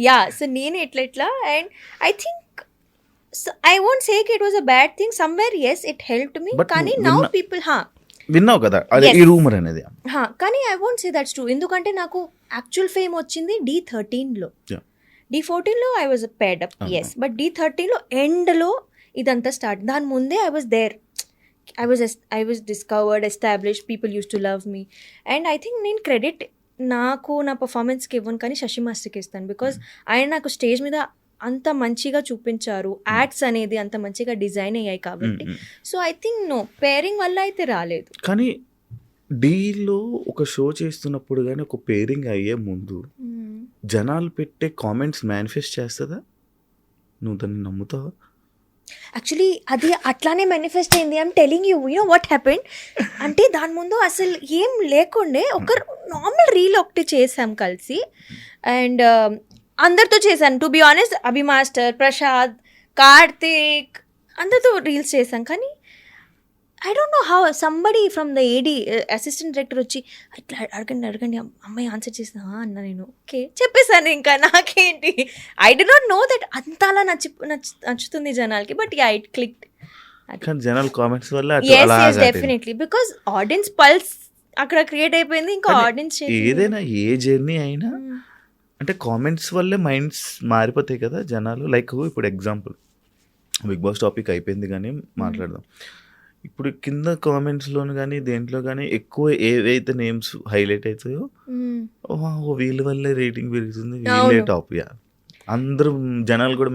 యా. సో నేనే ఎట్లా and I think I won't say it was a bad thing, somewhere as it helped me. కానీ నౌ పీపుల్ విన్నావు కదా ఈ రూమర్ అనేది, కానీ I won't say that's true, ఎందుకంటే నాకు యాక్చువల్ ఫేమ్ వచ్చింది D13లో. D14లో I was paid up, yes, but D13లో ఎండ్లో ఇదంతా స్టార్ట్. దాని ముందే I was there, I was discovered, established, people use to love me. And I think నేను క్రెడిట్ నాకు నా పర్ఫార్మెన్స్కి ఇవ్వను, కానీ శశి మాస్టర్కి ఇస్తాను, బికాజ్ ఆయన నాకు స్టేజ్ మీద అంత మంచిగా చూపించారు, యాడ్స్ అనేది అంత మంచిగా డిజైన్ అయ్యాయి కాబట్టి. So I think no, pairing వల్ల అయితే రాలేదు. కానీ డీలో ఒక షో చేస్తున్నప్పుడు కానీ ఒక పేరింగ్ అయ్యే ముందు జనాలు పెట్టే కామెంట్స్ మేనిఫెస్ట్ చేస్తుందా? నువ్వు దాన్ని నమ్ముతావా? యాక్చువల్లీ అది అట్లానే మేనిఫెస్ట్ అయింది. I'm telling you, you know what happened అంటే దాని ముందు అసలు ఏం లేకుండే, ఒక నార్మల్ రీల్ ఒకటి చేసాం కలిసి, అండ్ అందరితో చేశాను to be honest, Abhi master, Prasad, Karthik, అందరితో రీల్స్ చేశాం. కానీ I don't know how somebody from the AD assistant director వచ్చి ఇట్లా అడగండి అమ్మాయి ఆన్సర్ చేసిన అన్న, నేను ఓకే చెప్పేశాను, ఇంకా నాకేంటి, I did not know that అంత అలా నచ్చుతుంది జనాలకి, బట్ యా ఇట్ క్లిక్డ్. జనాల్ కామెంట్స్ వల్ల డెఫినెట్లీ, బికాస్ ఆడియన్స్ పల్స్ అక్కడ క్రియేట్ అయిపోయింది. ఇంకా ఆడియన్స్ ఏదైనా ఏ జర్నీ అయినా అంటే కామెంట్స్ వల్లే మైండ్స్ మారిపోతాయి కదా జనాలు. లైక్ ఇప్పుడు ఎగ్జాంపుల్ బిగ్ బాస్ టాపిక్ అయిపోయింది కానీ మాట్లాడదాం. ఇప్పుడు కింద కామెంట్స్లోను కానీ దేంట్లో కానీ ఎక్కువ ఏవైతే నేమ్స్ హైలైట్ అవుతాయో వీళ్ళ వల్లే రేటింగ్ పెరుగుతుంది, వీళ్ళే టాప్. యా అందరూ జనాలు కూడా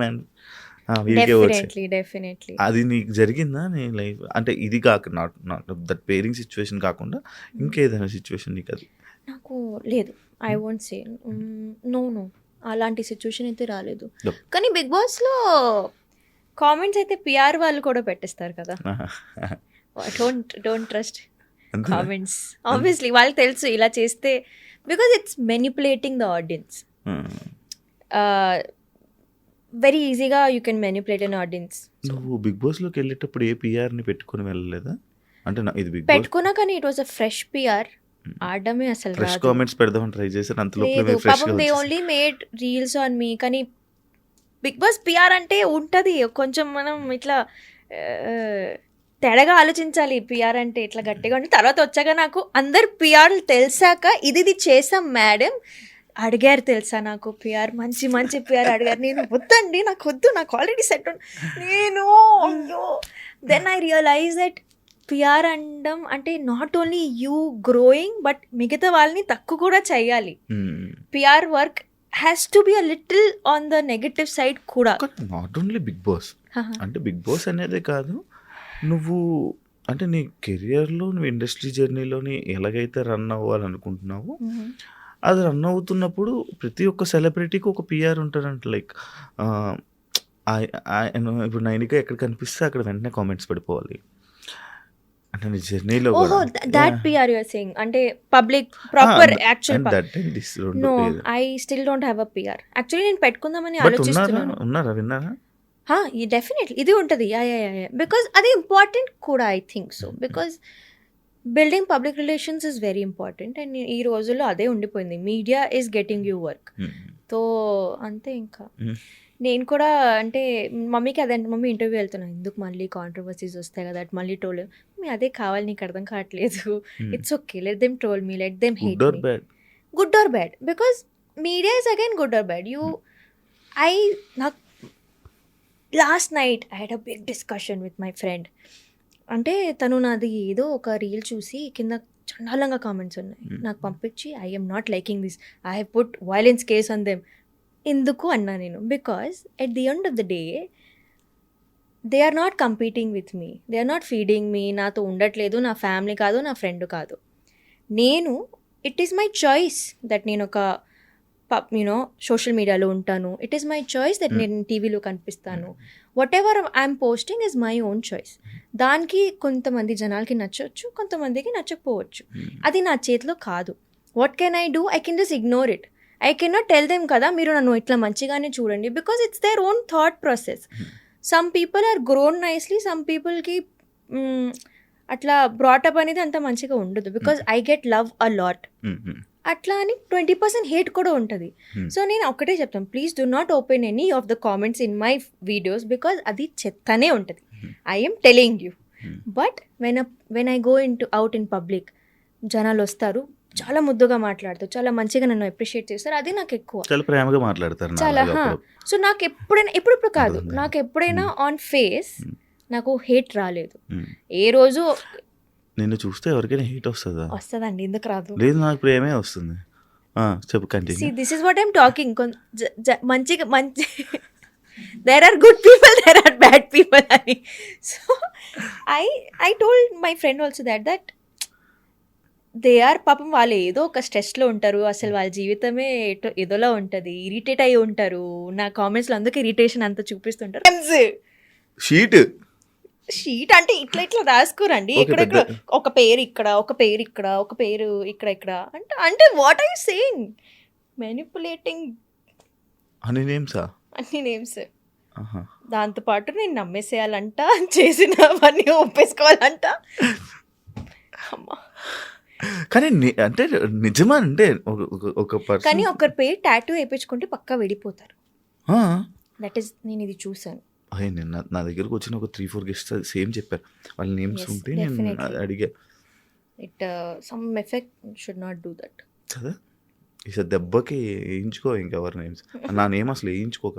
వీళ్ళకే వచ్చాయి. అది నీకు జరిగిందా నీ లైఫ్? అంటే ఇది కాక నాట్ దట్ పేరింగ్ సిచ్యువేషన్ కాకుండా ఇంకేదైనా సిచ్యువేషన్ నీకు? అది నాకు లేదు, ఐ వోంట్ సే నో, అలాంటి సిచ్యువేషన్ అయితే రాలేదు. కానీ బిగ్ బాస్లో కామెంట్స్ అయితే పిఆర్ వాళ్ళు కూడా పెట్టేస్తారు కదా, డోంట్ ట్రస్ట్ కామెంట్స్. ఆబ్వియస్లీ వాళ్ళకి తెలుసు ఇలా చేస్తే, because it's manipulating the audience. Very ఈజీగా you can manipulate an audience. నువ్వు బిగ్ బాస్లోకి వెళ్ళేటప్పుడు ఏ పిఆర్ని పెట్టుకుని వెళ్ళలేదా? అంటే ఇది బిగ్ పెట్టుకున్నా, కానీ it was a fresh PR. ఆడమే అసలు ఫ్రెష్ కామెంట్స్ పెడదామని ట్రై చేశారు, అంతలో పాపం they only made reels on me. కానీ బిగ్ బాస్ పిఆర్ అంటే ఉంటుంది కొంచెం, మనం ఇట్లా తేడాగా ఆలోచించాలి. పిఆర్ అంటే ఇట్లా గట్టిగా ఉండి, తర్వాత వచ్చాక నాకు అందరు పిఆర్లు తెలిసాక ఇది చేసాం మేడం అడిగారు తెలుసా, నాకు పిఆర్ మంచి పిఆర్ అడిగారు. నేను వద్దండి, నాకు వద్దు, నాకు ఆల్రెడీ సెట్ నేను అయ్యో. Then I realise that PR అనడం అంటే not only you growing, but మిగతా వాళ్ళని తక్కువ కూడా చేయాలి. PR work has to be a little on the negative side కూడా. నాట్ ఓన్లీ బిగ్ బాస్, అంటే బిగ్ బాస్ అనేదే కాదు, నువ్వు అంటే నీ కెరియర్లో నువ్వు ఇండస్ట్రీ జర్నీలోని ఎలాగైతే రన్ అవ్వాలనుకుంటున్నావో అది రన్ అవుతున్నప్పుడు ప్రతి ఒక్క సెలబ్రిటీకి ఒక పిఆర్ ఉంటారంట. లైక్ ఇప్పుడు నైనిక ఎక్కడ కనిపిస్తే అక్కడ వెంటనే కామెంట్స్ పడిపోవాలి అంటే నీ జర్నీలో. ఓహో, that PR you are saying, అంటే public proper actual. No, I still don't have a PR. Actually నేను పెట్టుకుందామని ఆలోచిస్తున్నాను. ఉన్నారా, విన్నారా? డెఫినెట్లీ ఇది ఉంటుంది. బికాజ్ అది ఇంపార్టెంట్ కూడా, I think so. Because building public relations is very important, and ఈ రోజుల్లో అదే ఉండిపోయింది. Media is getting you work. So అంతే ఇంకా Hmm. నేను కూడా అంటే మమ్మీకి అదే అంటే మమ్మీ ఇంటర్వ్యూ వెళ్తున్నాను ఎందుకు మళ్ళీ కాంట్రవర్సీస్ వస్తాయి కదా అటు మళ్ళీ ట్రోల్ మమ్మీ అదే కావాలి నీకు అర్థం కావట్లేదు it's okay let them troll me let them hate good or me bad? Good or bad because media is again good or bad నాకు last night I had a big discussion with my friend అంటే తను నాది ఏదో ఒక reel చూసి కింద చండాలంగా comments ఉన్నాయి నాకు పంపించి I am not liking this I have put violence case on them ఎందుకు అన్నా నేను because at the end of the day they are not competing with me they are not feeding me నాతో ఉండట్లేదు నా family కాదు నా friend కాదు నేను it is my choice that నేను ఒక సోషల్ మీడియాలో ఉంటాను it is my choice that నేను టీవీలో కనిపిస్తాను whatever I'm posting is my own choice దానికి కొంతమంది జనాలకి నచ్చవచ్చు కొంతమందికి నచ్చకపోవచ్చు అది నా చేతిలో కాదు what can I do I can just ignore it I can not tell them కదా మీరు నన్ను ఇట్లా మంచిగానే చూడండి because it's their own thought process some people are grown nicely some పీపుల్కి అట్లా బ్రాటప్ అనేది అంత మంచిగా ఉండదు because I get love a lot అట్లా అని 20% హేట్ కూడా ఉంటుంది సో నేను ఒక్కటే చెప్తాను please do not open any of the comments in my videos because అది చెత్తనే ఉంటుంది I'm telling you but when I go out in public జనాలు వస్తారు చాలా ముద్దుగా మాట్లాడతారు చాలా మంచిగా నన్ను అప్రిషియేట్ చేస్తారు అది నాకు ఎక్కువ చాలా ప్రేమగా మాట్లాడతారు చాలా సో నాకు ఎప్పుడైనా ఇప్పుడు కాదు నాకు ఎప్పుడైనా ఆన్ ఫేస్ నాకు హేట్ రాలేదు ఏ రోజు నిన్ను చూస్తే ఎవరికైనా హేట్ వస్తుందా? వస్తుందండి ఎందుకు రాదు లేదు నాకు ప్రేమే వస్తుంది. చెప్పు continue. This is what I'm talking మంచిగా there are good people there are bad people అని so I told my friend also that they are పాపం వాళ్ళు ఏదో ఒక స్ట్రెస్లో ఉంటారు అసలు వాళ్ళ జీవితమే ఏదోలా ఉంటుంది ఇరిటేట్ అయి ఉంటారు నా కామెంట్స్లో అందుకే ఇరిటేషన్ అంతా చూపిస్తుంటారు షీట్ అంటే ఇట్లా ఇట్లా రాసుకోరండి ఎక్కడెక్కడ ఒక పేరు ఇక్కడ ఒక పేరు ఇక్కడ ఒక పేరు ఇక్కడ అంటే what are you saying manipulating అన్ని నేమ్స్ దాంతోపాటు నేను నమ్మేసేయాలంట చేసినవన్నీ ఒప్పేసుకోవాలంట అమ్మా కానీ అంటే నిజమా అంటే ఒక కానీ ఒకరి పేరు టాటూ వేయించుకుంటే పక్కా వెళ్ళిపోతారు దట్ ఈస్ నేను ఇది చూసాను నేను నా దగ్గరకు వచ్చిన ఒక 3-4 గెస్ట్ సేమ్ చెప్పారు వాళ్ళ నేమ్స్ ఉంటే నేను అడిగా it some effect should not do that కదా ఈసారి దెబ్బకి వేయించుకో ఇంకెవరి నేమ్స్ నా నేమ్ అసలు వేయించుకోక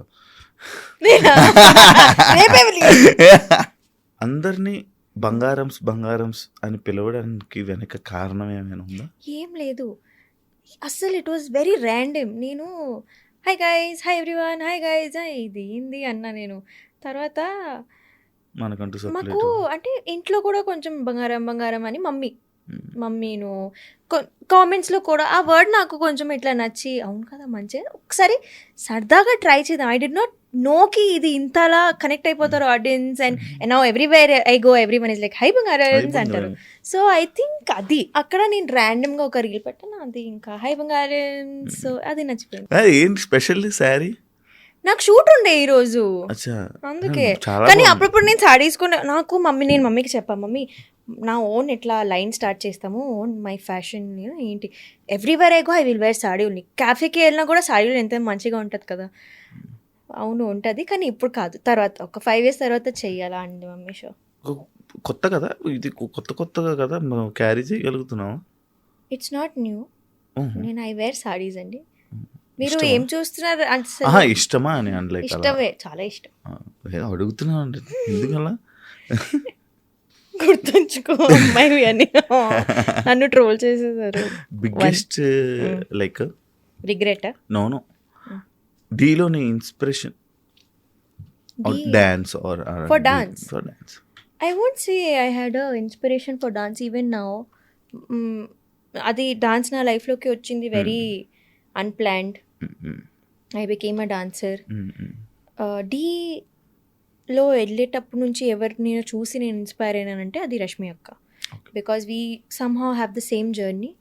అందరినీ బంగారమ్స్ అని పిలవడానికి వెనక కారణం ఏమైనా ఉందా? ఏం లేదు అస్సలు ఇట్ వాజ్ వెరీ ర్యాండమ్ నేను hi guys hi everyone hi guys ఇది ఏంది అన్నా నేను తర్వాత మనకంటూ మాకు అంటే ఇంట్లో కూడా కొంచెం బంగారం అని మమ్మీను కామెంట్స్లో కూడా ఆ వర్డ్ నాకు కొంచెం ఇట్లా నచ్చి అవును కదా మంచిగా ఒకసారి సరదాగా ట్రై చేద్దాం ఐ డి నాట్ నోకి ఇది ఇంతలా కనెక్ట్ అయిపోతారు audience and now everywhere I go everyone is like hi బంగారమ్స్ అంటారు సో ఐ థింక్ అది అక్కడ నేను ర్యాండమ్గా ఒక రీల్ పెట్టాను అది ఇంకా హై బంగారమ్స్ సో అది నచ్చిపోయింది. ఏంటి స్పెషల్ సారీ నాకు షూట్ ఉండే ఈరోజు అందుకే కానీ అప్పుడప్పుడు నేను సారీస్ కూడా నాకు నేను మమ్మీకి చెప్పాను మమ్మీ నా ఓన్ ఇట్లా లైన్ స్టార్ట్ చేస్తాము ఓన్ మై ఫ్యాషన్ ఏంటి everywhere I go I will wear sari only క్యాఫేకి వెళ్ళినా కూడా సాడీలు ఎంత మంచిగా ఉంటుంది కదా అవును ఉంటుంది కానీ ఇప్పుడు కాదు తర్వాత ఒక 5 years తర్వాత చెయ్యాలా అండి మమ్మీ షో కొత్త కదా ఇది కొత్తగా కదా మనం క్యారీ చేయగలుగుతున్నాం. ఇట్స్ నాట్ న్యూ నేను ఐ వేర్ సాడీస్ అండి మీరు ఏం చూస్తున్నారు ఇష్టమా అని అనలే ఇష్టమే చాలా ఇష్టం అడుగుతున్నా అంటే ఎందుకలా గుర్తుంచుకో అమ్మాయి అని నన్ను ట్రోల్ చేసేసారు. బిగ్గెస్ట్ లైక్ రిగ్రెట్ నో డీలోని inspiration dance or for dance I won't say I had a inspiration for dance even now అది డాన్స్ నా లైఫ్లోకి వచ్చింది very unplanned. I became a dancer. డీలో వెళ్ళేటప్పటి నుంచి ఎవరు నేను చూసి నేను ఇన్స్పైర్ అయినానంటే అది రష్మి అక్క because we somehow have the same journey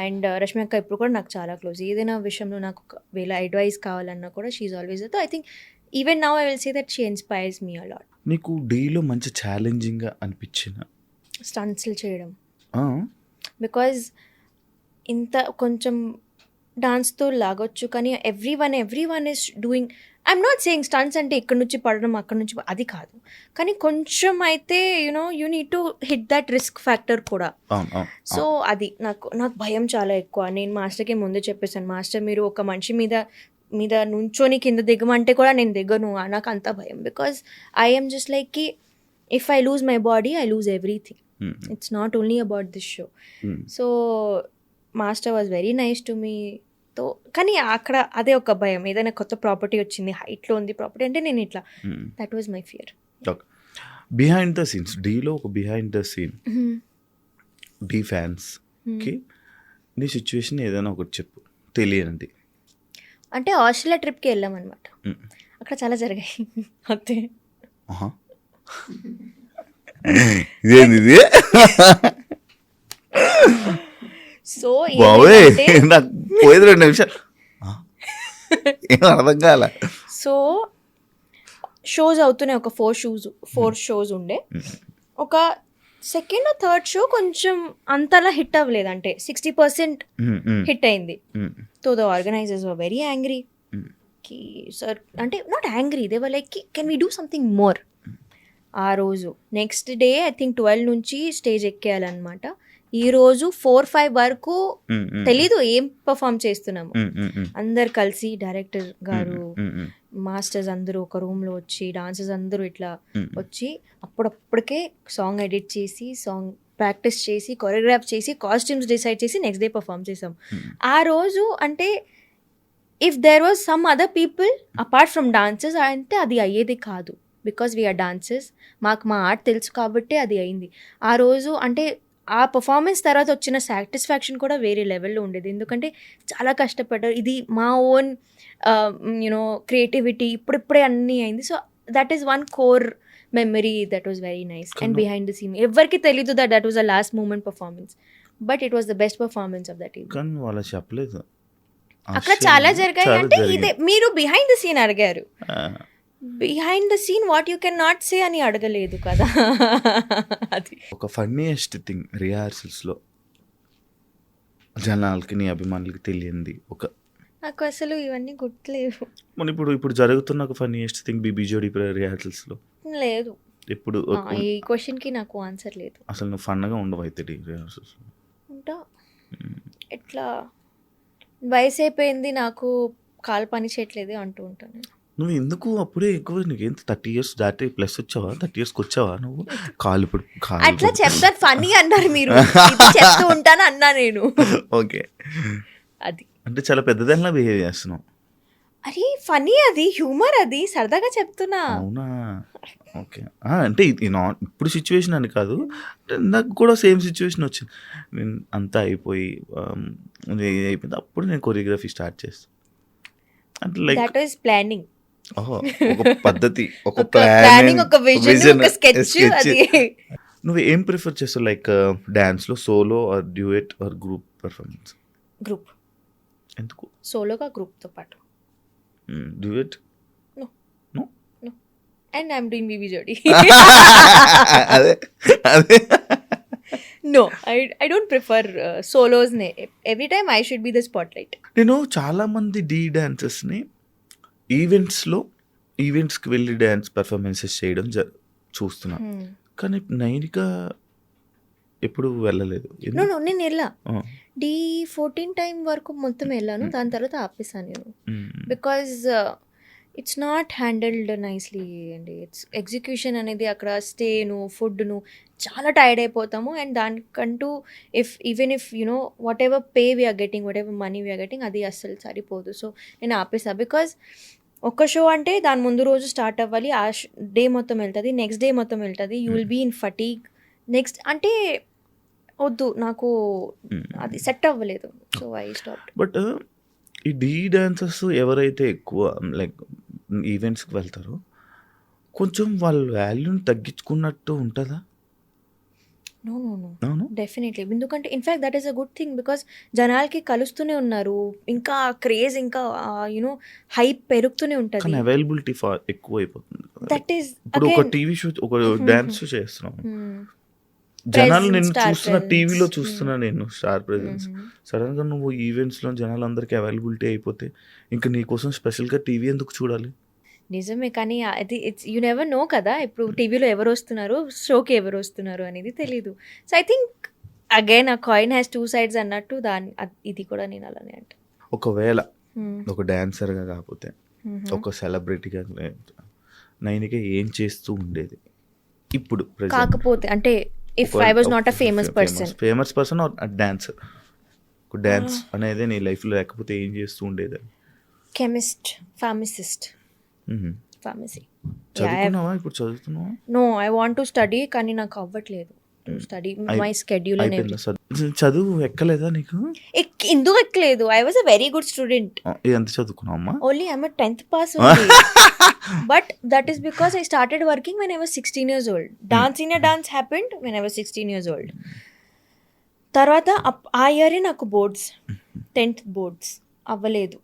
and Rashmi అక్క ఇప్పుడు కూడా నాకు చాలా క్లోజ్. ఏదైనా విషయంలో నాకు ఒకవేళ అడ్వైస్ కావాలన్నా కూడా she's always I think even now I will say that she inspires me a lot. నీకు డీలో మంచి ఛాలెంజింగ్గా అనిపించిన స్టంట్స్లు చేయడం బికాజ్ ఇంత కొంచెం డాన్స్తో లాగొచ్చు, కానీ everyone is doing. I'm not saying stunts అంటే ఇక్కడ నుంచి పడడం అక్కడ నుంచి అది కాదు, కానీ కొంచెం అయితే you need to hit that risk factor కూడా. సో అది నాకు భయం చాలా ఎక్కువ. నేను మాస్టర్కి ముందే చెప్పేసాను, మాస్టర్ మీరు ఒక మనిషి మీద నుంచొని కింద దిగమంటే కూడా నేను దిగను, నాకు అంత భయం. బికాజ్ ఐఎమ్ జస్ట్ లైక్ కి if I lose my body I lose everything. It's not only about this show. So master was very nice to me. తో కానీ అక్కడ అదే ఒక భయం, ఏదైనా కొత్త ప్రాపర్టీ వచ్చింది, హైట్లో ఉంది ప్రాపర్టీ అంటే నేను ఇట్లా, that was my fear. Behind the scenes, డీలో ఒక బిహైండ్ ద సీన్, డీ ఫ్యాన్స్కి నీ సిచ్యువేషన్ ఏదైనా ఒకటి చెప్పు తెలియనండి. అంటే ఆస్ట్రేలియా ట్రిప్కి వెళ్ళాం అనమాట, అక్కడ చాలా జరిగాయి అంతే. ఇదేంది ఇది? సో బాబోయ్ నాకు పోయేది 2 నిమిషాలు ఏం అర్థం కాల. సో షోస్ అవుతున్నాయి, ఒక 4 షోస్ ఉండే. ఒక సెకండ్ థర్డ్ షో కొంచెం అంతలా హిట్ అవ్వలేదు, అంటే 60% హిట్ అయింది. So the organisers were very angry కి సార్, అంటే not angry, they were like can we do something more. ఆ రోజు నెక్స్ట్ డే ఐ థింక్ 12 నుంచి స్టేజ్ ఎక్కేయాలన్నమాట. ఈ రోజు 4-5 వరకు తెలీదు ఏం పర్ఫామ్ చేస్తున్నాము. అందరు కలిసి డైరెక్టర్ గారు, మాస్టర్స్ అందరూ ఒక రూమ్లో వచ్చి, డాన్సర్స్ అందరూ ఇట్లా వచ్చి అప్పుడప్పటికే సాంగ్ ఎడిట్ చేసి, సాంగ్ ప్రాక్టీస్ చేసి, కొరియోగ్రాఫ్ చేసి, కాస్ట్యూమ్స్ డిసైడ్ చేసి నెక్స్ట్ డే పర్ఫామ్ చేసాం. ఆ రోజు అంటే if there was some other people apart from dancers అంటే అది అయ్యేది కాదు. బికాజ్ వీఆర్ డాన్సర్స్, మాకు మా ఆర్ట్ తెలుసు కాబట్టి అది అయింది. ఆ రోజు అంటే ఆ పర్ఫార్మెన్స్ తర్వాత వచ్చిన సాటిస్ఫాక్షన్ కూడా వేరే లెవెల్లో ఉండేది, ఎందుకంటే చాలా కష్టపడ్డారు. ఇది మా ఓన్ క్రియేటివిటీ, ఇప్పుడిప్పుడే అన్నీ అయింది. So that is one core memory that was very nice. And behind the scene ఎవరికి తెలీదు that was the last moment performance, but it was the best performance of that event. కానీ వాళ్ళు చెప్పలేదు అక్కడ చాలా జరిగాయి. అంటే ఇదే మీరు బిహైండ్ ద సీన్ అడిగారు, behind the scene what you can not say అని అడగలేదు కదా. అది ఒక ఫన్నీయెస్ట్ థింగ్ రిహార్సల్స్లో జనాలకి, నీ అభిమానులకి తెలియంది ఒక, నాకు అసలు ఇవన్నీ గుర్తులేవు. మన ఇప్పుడు జరుగుతున్న ఒక ఫన్నీయెస్ట్ థింగ్ బీబీ జోడీ రిహార్సల్స్లో లేదు. ఇప్పుడు ఈ క్వశ్చన్కి నాకు ఆన్సర్ లేదు. అసలు నువ్వు ఫన్గా ఉండవు అయితే రిహార్సల్స్లో ఉంటా. ఇట్లా వయసు అయిపోయింది, నాకు కాలు పని చేయట్లేదు అంటూ ఉంటాను. నువ్వు ఎందుకు అప్పుడే ఎక్కువ, నీకు ఎంత 30 years దాటి ప్లస్ వచ్చావా, 30 yearsకి వచ్చావా నువ్వు? కాలు ఇప్పుడు అట్లా చెప్తారు, ఫన్నీ అన్నారు మీరు, చెప్తూ ఉంటాను అన్నా నేను. ఓకే, అది అంటే చాలా పెద్దదానిలా బిహేవ్ చేస్తున్నావు. అరే ఫనీ, అది హ్యూమర్, అది సరదాగా చెప్తున్నా. అవునా? ఓకే. అంటే ఇప్పుడు సిచ్యువేషన్ అని కాదు, నాకు కూడా సేమ్ సిచ్యువేషన్ వచ్చింది. నేను అంతా అయిపోయి అయిపోయింది, అప్పుడు నేను కొరియోగ్రఫీ స్టార్ట్ చేస్తాను. అంటే లైక్ దట్ వాస్ ప్లానింగ్. ఒక పద్ధతి, ఒక ప్లానింగ్, ఒక విజన్, ఒక స్కెచ్. అది నువ్వు ఏం ప్రిఫర్ చేస్తావు, లైక్ డాన్స్లో solo or duet or group performance? Group. ఎందుకు? సోలోగా గ్రూప్తో పాటు. Duet? No. And I'm doing BB Jodi. అదే అదే. No, I don't prefer solos. Every time I should be the spotlight. నేను చాలామంది డాన్సర్స్ని ఈవెంట్స్కి వెళ్ళి డ్యాన్స్ పర్ఫార్మెన్సెస్ చేయడం చూస్తున్నాను, కానీ నైనిక ఎప్పుడు వెళ్ళలేదు. నేను వెళ్ళా, D14 టైం వరకు మొత్తం వెళ్ళాను, దాని తర్వాత ఆపేసాను నేను. Because it's not handled nicely అండి. ఇట్స్ ఎగ్జిక్యూషన్ అనేది అక్కడ స్టేను, ఫుడ్ను చాలా టైర్డ్ అయిపోతాము. అండ్ దానికంటూ even if whatever pay we're getting, whatever money we're getting, అది అస్సలు సరిపోదు. సో నేను ఆపేసా. బికాజ్ ఒక షో అంటే దాని ముందు రోజు స్టార్ట్ అవ్వాలి, ఆ డే మొత్తం వెళ్తుంది, నెక్స్ట్ డే మొత్తం వెళ్తుంది, you will be in fatigue. Next అంటే వద్దు, నాకు అది సెట్ అవ్వలేదు. So I stop. బట్ ఈ డాన్సర్స్ ఎవరైతే ఎక్కువ లైక్ ఈవెంట్స్కి వెళ్తారో కొంచెం వాళ్ళ వాల్యూని తగ్గించుకున్నట్టు ఉంటుందా? No, definitely. ఎందుకంటే in fact that is a good thing. Because జనాలకి కలుస్తూనే ఉన్నారు, ఇంకా క్రేజ్, ఇంకా హైప్ పెరుగుతూనే ఉంటుంది. అవైలబిలిటీ ఎక్కువ అయిపోతుంది. దట్ ఈస్ ఇప్పుడు ఒక టీవీ షో, ఒక డాన్స్ షో చేస్తున్నాం, జనాలు నిన్ను Star చూస్తున్న presence. టీవీలో చూస్తున్నా నేను స్టార్ ప్రెజెన్స్. సడన్గా నువ్వు ఈవెంట్స్లో జనాలందరికీ అవైలబిలిటీ అయిపోతే ఇంకా నీ కోసం స్పెషల్గా టీవీ ఎందుకు చూడాలి? నిజమే, కానీ అది ఇట్స్ యూ నెవర్ నో కదా, ఇప్పుడు టీవీలో ఎవరు వస్తున్నారు, షోకి ఎవరు వస్తున్నారు అనేది తెలీదు. సో ఐ థింక్ అగైన్ ఆ కాయిన్ హ్యాస్ టూ సైడ్స్ అన్నట్టు ఇది కూడా నేను అలానే అంట. ఒకవేళ ఒక డాన్సర్గా కాకపోతే ఒక సెలబ్రిటీగా నైనిక ఏం చేస్తూ ఉండేది ఇప్పుడు present? కాకపోతే అంటే if I was not a famous person. Famous person dancer. ఒక డాన్స్ అనేది నీ లైఫ్లో లేకపోతే ఏం చేస్తూ ఉండేది? Chemist, pharmacist, pharmacy. చదువుకున్నావా? ఇప్పుడు చదువుతున్నావా? No, I want to study, కానీ నాకు అవ్వట్లేదు స్టడీ. మై స్కెడ్యూల్ అయిపోయిందా చదువు? ఎక్కలేదా నీకు? ఎందుకు ఎక్కలేదు? I was a very good student. ఎంత చదువుకున్నావు అమ్మా? Only I'm 10th pass but that is because I started working when I was 16 years old. Dance happened when I was 16 years old. తర్వాత ఆ ఇయరే నాకు బోర్డ్స్, 10th బోర్డ్స్ అవ్వలేదు.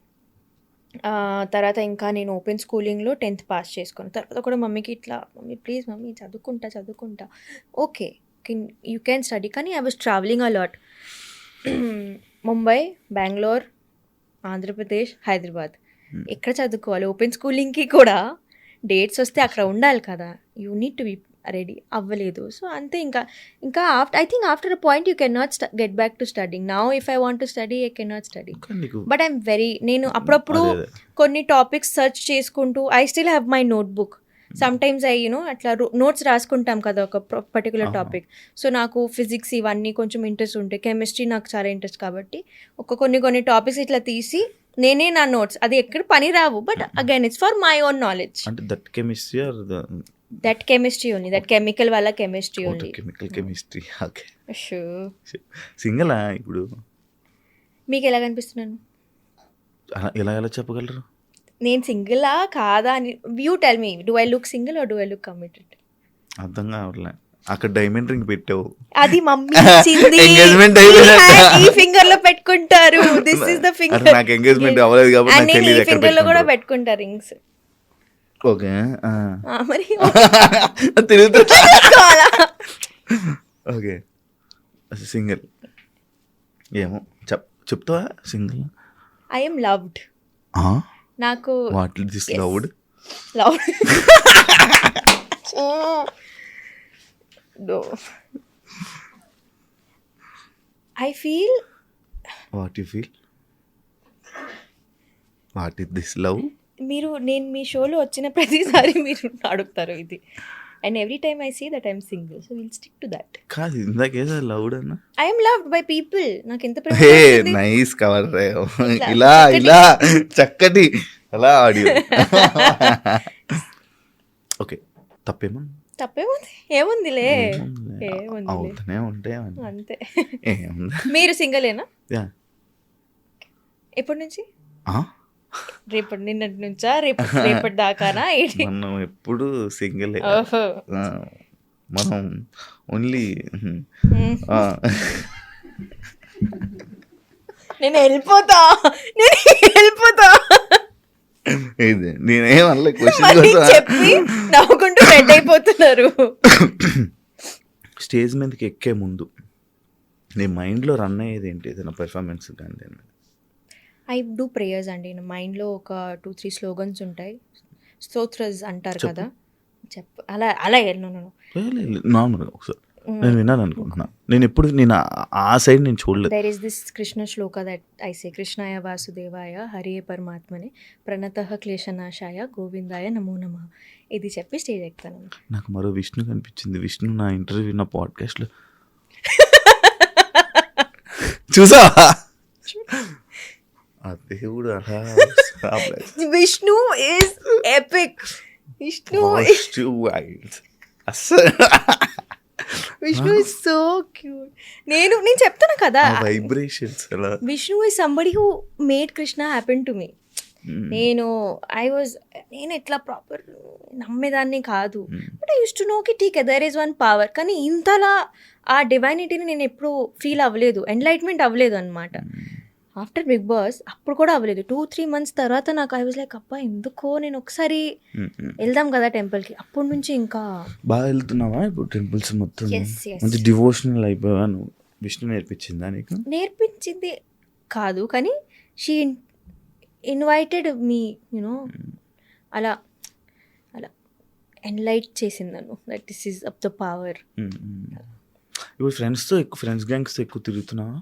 తర్వాత ఇంకా నేను ఓపెన్ స్కూలింగ్లో 10th పాస్ చేసుకున్నాను. తర్వాత కూడా మమ్మీకి ఇట్లా, మమ్మీ ప్లీజ్ మమ్మీ చదువుకుంటా, ఓకే యూ క్యాన్ స్టడీ. కానీ I was travelling allot, Mumbai, Bengaluru, Andhra Pradesh, Hyderabad. ఎక్కడ చదువుకోవాలి? ఓపెన్ స్కూలింగ్కి కూడా డేట్స్ వస్తే అక్కడ ఉండాలి కదా, you need to be ready. అవ్వలేదు. సో అంతే. ఇంకా I think after a point you can not get back to studying. Now if I want to study I can not study. But I'm నేను అప్పుడప్పుడు కొన్ని టాపిక్స్ సెర్చ్ చేసుకుంటూ I still have my notebook. Some times అట్లా notes రాసుకుంటాం కదా ఒక particular topic. So నాకు physics ఇవన్నీ కొంచెం ఇంట్రెస్ట్ ఉంటాయి, కెమిస్ట్రీ నాకు చాలా ఇంట్రెస్ట్ కాబట్టి కొన్ని టాపిక్స్ ఇట్లా తీసి నేనే నా నోట్స్, అది ఎక్కడ పని రావు, but again it's for my own knowledge. That chemistry only, that chemical వల్ల కెమిస్ట్రీ ఓన్లీ. కెమిస్ట్రీ. ఓకే. సింగలా ఇప్పుడు? మీకు ఎలా కనిపిస్తున్నాను? ఎలా చెప్పగలరు? నేను సింగిలా కాదా అని you tell me. Do I look single or do I look committed? అర్థం కావట్లే. అక్కడ డైమండ్ రింగ్ పెట్టావు, అది మమ్మీ ఇచ్చింది. ఎంగేజ్మెంట్ ఈ ఫింగర్ లో పెట్టుకుంటారు. This is the finger. నాకు ఎంగేజ్మెంట్ అవ్వలేదు కాబట్టి నాకు తెలియదు ఎక్కడ ఫింగర్ లో కూడా పెట్టుకుంటారు రింగ్స్. ఓకే. మరి తిరుగుతా. ఓకే. సింగిల్ ఏమో చెప్తావా? Single I am loved. నాకు what is this loved? No. I feel. What you feel? What is this love? నేను మీ షోలో వచ్చిన ప్రతిసారి మీరు అడుగుతారు ఇది, and every time I see that I'm single, so will stick to that. కాదు, ఇందాకేదో లవ్డ్ అన్నా. I'm loved by people. నాకు ఎంత ప్రేమ. హే నైస్ కవర్ రే. ఇలా చక్కటి అలా ఆడియో. ఓకే. తప్పేముంది? ఏముందిలే, అవుతూనే ఉంటాయి అంతే. మీరు సింగిలేనా? ఎప్పటి నుంచి? రేపటి నిన్నటి నుంచా? రేపటి దాకానా? మనం ఎప్పుడు సింగిలే. మనం ఓన్లీ నేను వెళ్ళిపోతా. నేనేమన్నా క్వశ్చన్ చెప్పి నవ్వుకుంటూ రెడ్ అయిపోతున్నారు. స్టేజ్ మీదకి ఎక్కే ముందు నీ మైండ్లో రన్ అయ్యేది ఏంటి? ఏదైనా పెర్ఫార్మెన్స్ కానీ? ఐ డూ ప్రేయర్స్ అండి. నా మైండ్లో ఒక 2-3 స్లోగన్స్ ఉంటాయి. స్తోత్రస్ అంటారు కదా, అలా నార్మల్గా ఒకసారి నేను విన్నాను అనుకుంటున్నా. నేను ఆ సైడ్ నేను చూడలేదు. There is this Krishna Shloka that I say, కృష్ణాయ వాసుదేవాయ హరే పరమాత్మనే ప్రణతః క్లేశనాశాయ గోవిందాయ నమో నమః. ఇది చెప్పి స్టేజ్ ఎక్కుతాను. నాకు మరో విష్ణు కనిపించింది. విష్ణు నా ఇంటర్వ్యూ నా పాడ్కాస్ట్లో చూసావా? దేవుడు అలా Vishnu is epic. Vishnu is so cute. నేను చెప్తాను కదా, vibrations. Vishnu is somebody who made Krishna happen to me. నేను ఎట్లా ప్రాపర్ నమ్మేదాన్ని కాదు, but I use to know కి ఠీక్ దెర్ ఈస్ వన్ పవర్. కానీ ఇంతలా ఆ డివైనిటీని నేను ఎప్పుడు ఫీల్ అవ్వలేదు, ఎన్లైట్మెంట్ అవ్వలేదు అనమాట. ఆఫ్టర్ బిగ్ బాస్ అప్పుడు కూడా అవ్వలేదు. 2-3 months తర్వాత నాకు ఐ వాజ్ లైక్ అబ్బా ఎందుకో నేను ఒకసారి వెళ్దాం కదా టెంపుల్కి. అప్పటి నుంచి ఇంకా బాగా వెళ్తున్నావా ఇప్పుడు టెంపుల్స్ మొత్తం? Yes. మంచి డివోషనల్ అయిపోయావా నువ్వు? విష్ణు నేర్పించిందా నీకు? నేర్పించింది కాదు కానీ షీ ఇన్వైటెడ్ మీ అలా అలా ఎన్లైట్ చేసింది నన్ను that this is up the power. ఇప్పుడు ఫ్రెండ్స్ గ్యాంగ్స్తో ఎక్కువ తిరుగుతున్నావా?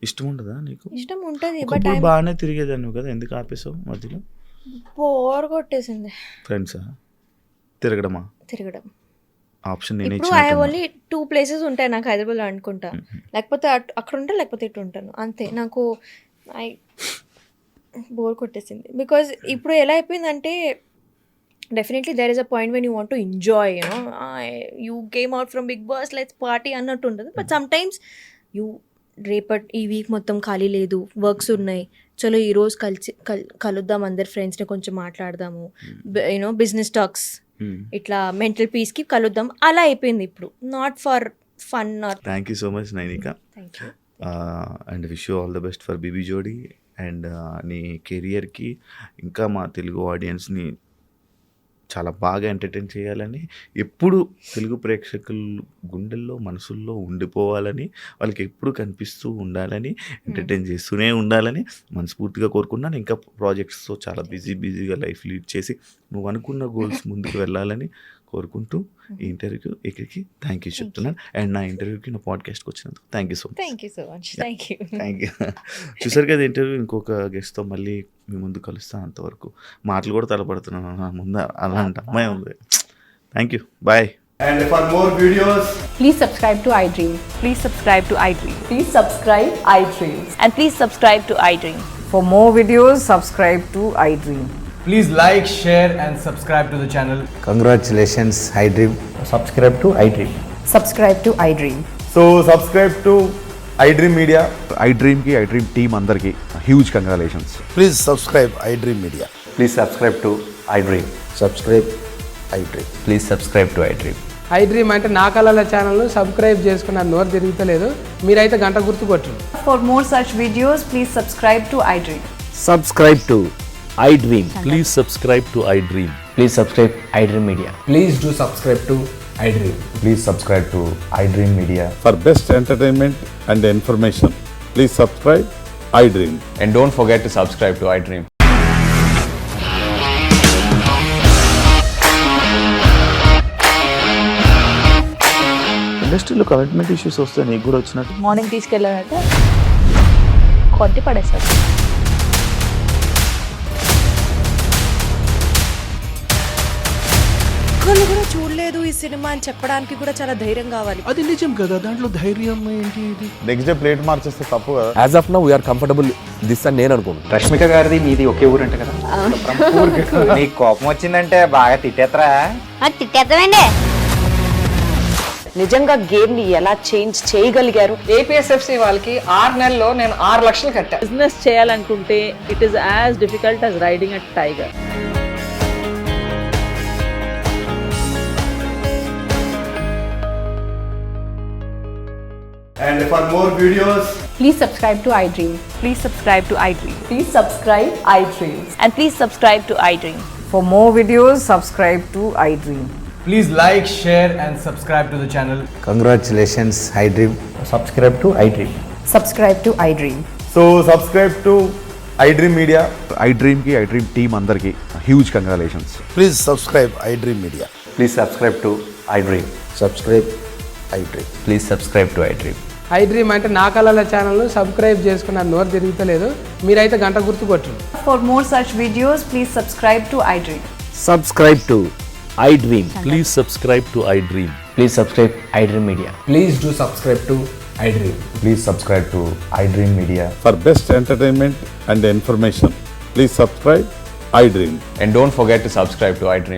ఇష్టం ఉండదా నీకు? ఇష్టం ఉంటుంది బట్ ఒకప్పుడు బాగానే తిరిగేదాన్ని కదా, ఎందుకు ఆపేసావు మధ్యలో? బోర్ కొట్టేసింది. ఫ్రెండ్సా తిరగడం ఆప్షన్ నేనే ఇప్పుడు ఐ ఓన్లీ 2 places ఉంటాయి నాకు హైదరాబాద్లో అనుకుంటా. లేకపోతే అక్కడ ఉంటాను లేకపోతే ఇటు ఉంటాను అంతే. నాకు బోర్ కొట్టేసింది బికాజ్ ఇప్పుడు ఎలా అయిపోయిందంటే definitely there is a point when you want to enjoy you came out from Bigg Boss let's party అన్నట్టు ఉంటుంది. బట్ సమ్ టైమ్స్ ఈ వీక్ మొత్తం ఖాళీ లేదు, వర్క్స్ ఉన్నాయి, చలో ఈరోజు కలుద్దాం అందరు ఫ్రెండ్స్ని కొంచెం మాట్లాడదాము, బిజినెస్ టాక్స్ ఇట్లా మెంటల్ పీస్కి కలుద్దాం అలా అయిపోయింది ఇప్పుడు. Not for fun. Thank you so much Nainika. Thank you and wish you all the best for BB Jodi and నీ కెరియర్కి ఇంకా మా తెలుగు ఆడియన్స్ని చాలా బాగా ఎంటర్టైన్ చేయాలని, ఎప్పుడు తెలుగు ప్రేక్షకుల గుండెల్లో మనసుల్లో ఉండిపోవాలని, వాళ్ళకి ఎప్పుడు కనిపిస్తూ ఉండాలని, ఎంటర్టైన్ చేస్తూనే ఉండాలని మనస్ఫూర్తిగా కోరుకున్నాను. ఇంకా ప్రాజెక్ట్స్తో చాలా బిజీగా లైఫ్ లీడ్ చేసి నువ్వు అనుకున్న గోల్స్ ముందుకు వెళ్ళాలని కోరుకుంటూ ఈ ఇంటర్వ్యూకి ఇక్కడికి థ్యాంక్ యూ చెప్తున్నాను. అండ్ నా ఇంటర్వ్యూకి నా పాడ్కాస్ట్కి వచ్చినందుకు thank you so much. Thank you. చూసారు కదా ఇంటర్వ్యూ. ఇంకొక గెస్ట్తో మళ్ళీ మీ ముందు కలుస్తాను. అంతవరకు మాటలు కూడా తలపడుతున్నాను నా ముందు, అలాంటి అమ్మాయి ఉంది. Thank you, bye. And for more videos, Please subscribe to iDream. Please subscribe to iDream. Please subscribe iDream. And please subscribe to iDream. For more videos, subscribe to iDream. please like, share and subscribe to the channel. Congratulations, iDream. Subscribe to iDream. Subscribe to iDream. So subscribe to iDream Media. iDream team andarki huge congratulations. Please subscribe iDream Media. Please subscribe to iDream. Subscribe iDream. Please subscribe to iDream. iDream అంటే నా కళల ఛానల్ను subscribe చేసుకున్న నోరు తిరుగుతలేదు, మీరైతే గంట గుర్తు కొట్టండి. For more such videos, please subscribe to iDream. Subscribe to iDream. Please subscribe to iDream. Please subscribe iDream Media. Please do subscribe to iDream. Please subscribe to iDream Media. For best entertainment and information, please subscribe iDream. And don't forget to subscribe to iDream. ఇండస్ట్రీలో commitment issues వస్తే నీకు కూడా వచ్చినట్టు? Morning తీసుకెళ్ళాలంటే కొట్టి పడేస్తారు. ఒక్కళ్ళు కూడా చూడలేదు ఈ సినిమా అని చెప్పడానికి కూడా చాలా ధైర్యం కావాలి. అది నిజం కదా, దాంట్లో ధైర్యం ఏంటి? ఇది నెక్స్ట్ డే ప్లేట్ మార్చేస్తే తప్పు కదా. As of now, we are comfortable this అని నేను అనుకుంటున్నాను. రష్మిక గారిది మీది ఒకే ఊరంట కదా? నీకు కోపం వచ్చిందంటే బాగా తిట్టేత్తరా? తిట్టేద్దామండి. నిజంగా గేమ్ ని ఎలా చేంజ్ చేయగలిగారు? ఏపీఎస్ఎఫ్సి వాళ్ళకి 6 నెలల్లో నేను 6 లక్షలు కట్టా. బిజినెస్ చేయాలనుకుంటే it is as difficult as riding a tiger. And for more videos, Please subscribe to iDream. Please subscribe to iDream. Please subscribe iDream. And please subscribe to iDream. For more videos, subscribe to iDream. please like, share and subscribe to the channel. Congratulations, iDream. Subscribe to iDream. Subscribe to iDream. So subscribe to iDream Media. iDream team andarki huge congratulations. Please subscribe iDream Media. Please subscribe to iDream. Subscribe iDream. Please subscribe to iDream. iDream అంటే నా కళల ఛానల్ను subscribe చేసుకున్న నోరు తిరుగుతలేదు, మీరైతే గంట గుర్తు కొట్టండి. For more such videos, please subscribe to iDream. Subscribe to iDream. Please subscribe to iDream. Please subscribe iDream Media. Please do subscribe to iDream. Please subscribe to iDream Media. For best entertainment and information, please subscribe iDream. And don't forget to subscribe to iDream.